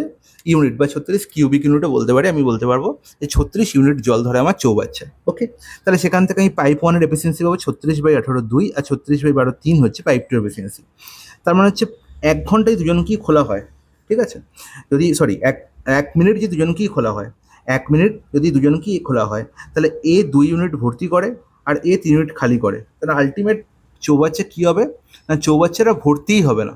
ইউনিট বা 36 কিউবিক ইউনিটও বলতে পারি। আমি বলতে পারবো যে 36 ইউনিট জল ধরে আমার চৌবাচ্চা। ওকে, তাহলে সেখান থেকে আমি পাইপ 1-এর এফিসিয়েন্সি পাবো 36/18 2, আর 36/12 3 হচ্ছে পাইপ 2 এফিসিয়েন্সি। তার মানে হচ্ছে 1 ঘন্টায় দুজনকেই খোলা হয়। ঠিক আছে, যদি এক মিনিট যদি দুজনকেই খোলা হয়, 1 মিনিট যদি দুজনকেই খোলা হয়, তাহলে এ 2 ইউনিট ভর্তি করে আর এ 3 ইউনিট খালি করে। তাহলে আলটিমেট চৌবাচ্চা কী হবে না, চৌবাচ্চাটা ভর্তিই হবে না।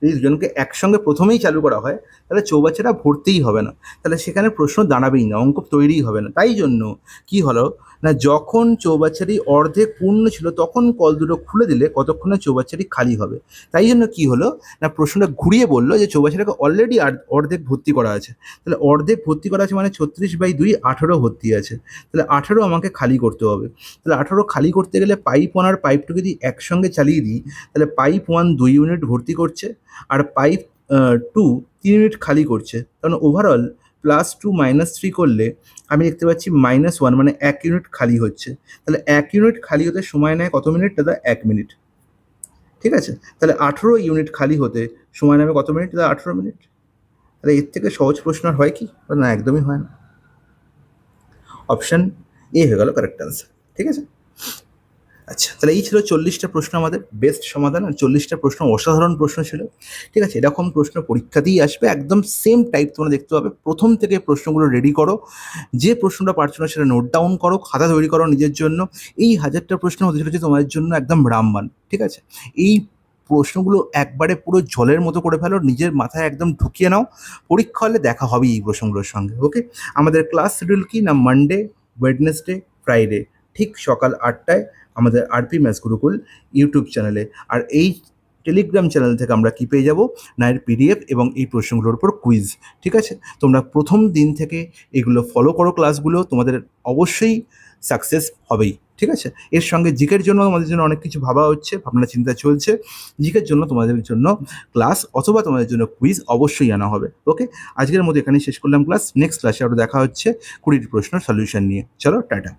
যদি দুজনকে একসঙ্গে প্রথমেই চালু করা হয় তাহলে চৌবাচ্চাটা ভর্তিই হবে না, তাহলে সেখানে প্রশ্ন দাঁড়াবেই না, অঙ্ক তৈরিই হবে না। তাই জন্য কি হলো না, যখন চৌবাচ্চাটি অর্ধেক পূর্ণ ছিল তখন কল দুটো খুলে দিলে কতক্ষণে চৌবাচ্চাটি খালি হবে। তাই জন্য কি হলো না, প্রশ্নটা ঘুরিয়ে বললো যে চৌবাচ্চাটাকে অলরেডি অর্ধেক ভর্তি করা আছে। তাহলে অর্ধেক ভর্তি করা আছে মানে 36/2 18 ভর্তি আছে, তাহলে 18 আমাকে খালি করতে হবে। তাহলে 18 খালি করতে গেলে পাইপ 1 আর পাইপ 2 যদি একসঙ্গে চালিয়ে দিই, তাহলে পাইপ 1 2 ইউনিট ভর্তি করছে আর পাইপ 2 3 ইউনিট খালি করছে। কারণ ওভারঅল +2 -3 করলে আমি দেখতে পাচ্ছি -1 মানে 1 ইউনিট খালি হচ্ছে। তাহলে 1 ইউনিট খালি হতে সময় নেয় কত মিনিট দাদা? 1 মিনিট। ঠিক আছে, তাহলে 18 ইউনিট খালি হতে সময় নেবে কত মিনিট দাদা? 18 মিনিট। তাহলে এর থেকে সহজ প্রশ্ন আর হয় কি? না, একদমই হয় না। অপশান এ হয়ে গেল কারেক্ট অ্যান্সার। ঠিক আছে, আচ্ছা, তাহলে এই ছিল 40টা প্রশ্ন আমাদের বেস্ট সমাধান, আর 40টা প্রশ্ন অসাধারণ প্রশ্ন ছিল। ঠিক আছে, এরকম প্রশ্ন পরীক্ষাতেই আসবে, একদম সেম টাইপ তোমরা দেখতে পাবে। প্রথম থেকে প্রশ্নগুলো রেডি করো, যে প্রশ্নটা পারছো না সেটা নোট ডাউন করো, খাতা তৈরি করো নিজের জন্য। এই 1000টা প্রশ্ন হতে চলেছে তোমাদের জন্য একদম রামবান। ঠিক আছে, এই প্রশ্নগুলো একবারে পুরো জলের মতো করে ফেলো, নিজের মাথায় একদম ঢুকিয়ে নাও। পরীক্ষা হলে দেখা হবেই এই প্রশ্নগুলোর সঙ্গে। ওকে, আমাদের ক্লাস শিডিউল কি না, মানডে, ওয়েডনেসডে, ফ্রাইডে ঠিক সকাল 8টায় আমাদের আরপি ম্যাথস গুরুকুল ইউটিউব চ্যানেলে। আর এই টেলিগ্রাম চ্যানেল থেকে আমরা কি পেয়ে যাব না, এর পিডিএফ এবং এই প্রশ্নগুলোর উপর কুইজ। ঠিক আছে, তোমরা প্রথম দিন থেকে এগুলো ফলো করো, ক্লাসগুলো তোমাদের অবশ্যই সাকসেস হবেই। ঠিক আছে, এর সঙ্গে জিকের জন্য আমাদের জন্য অনেক কিছু ভাবা হচ্ছে, ভাবনা চিন্তা চলছে। জিকের জন্য তোমাদের জন্য ক্লাস অথবা তোমাদের জন্য কুইজ অবশ্যই আনা হবে। ওকে, আজকের মতো এখানেই শেষ করলাম ক্লাস। নেক্সট ক্লাসে আরও দেখা হচ্ছে 20টি প্রশ্ন সলিউশন নিয়ে। চলো, টাটা।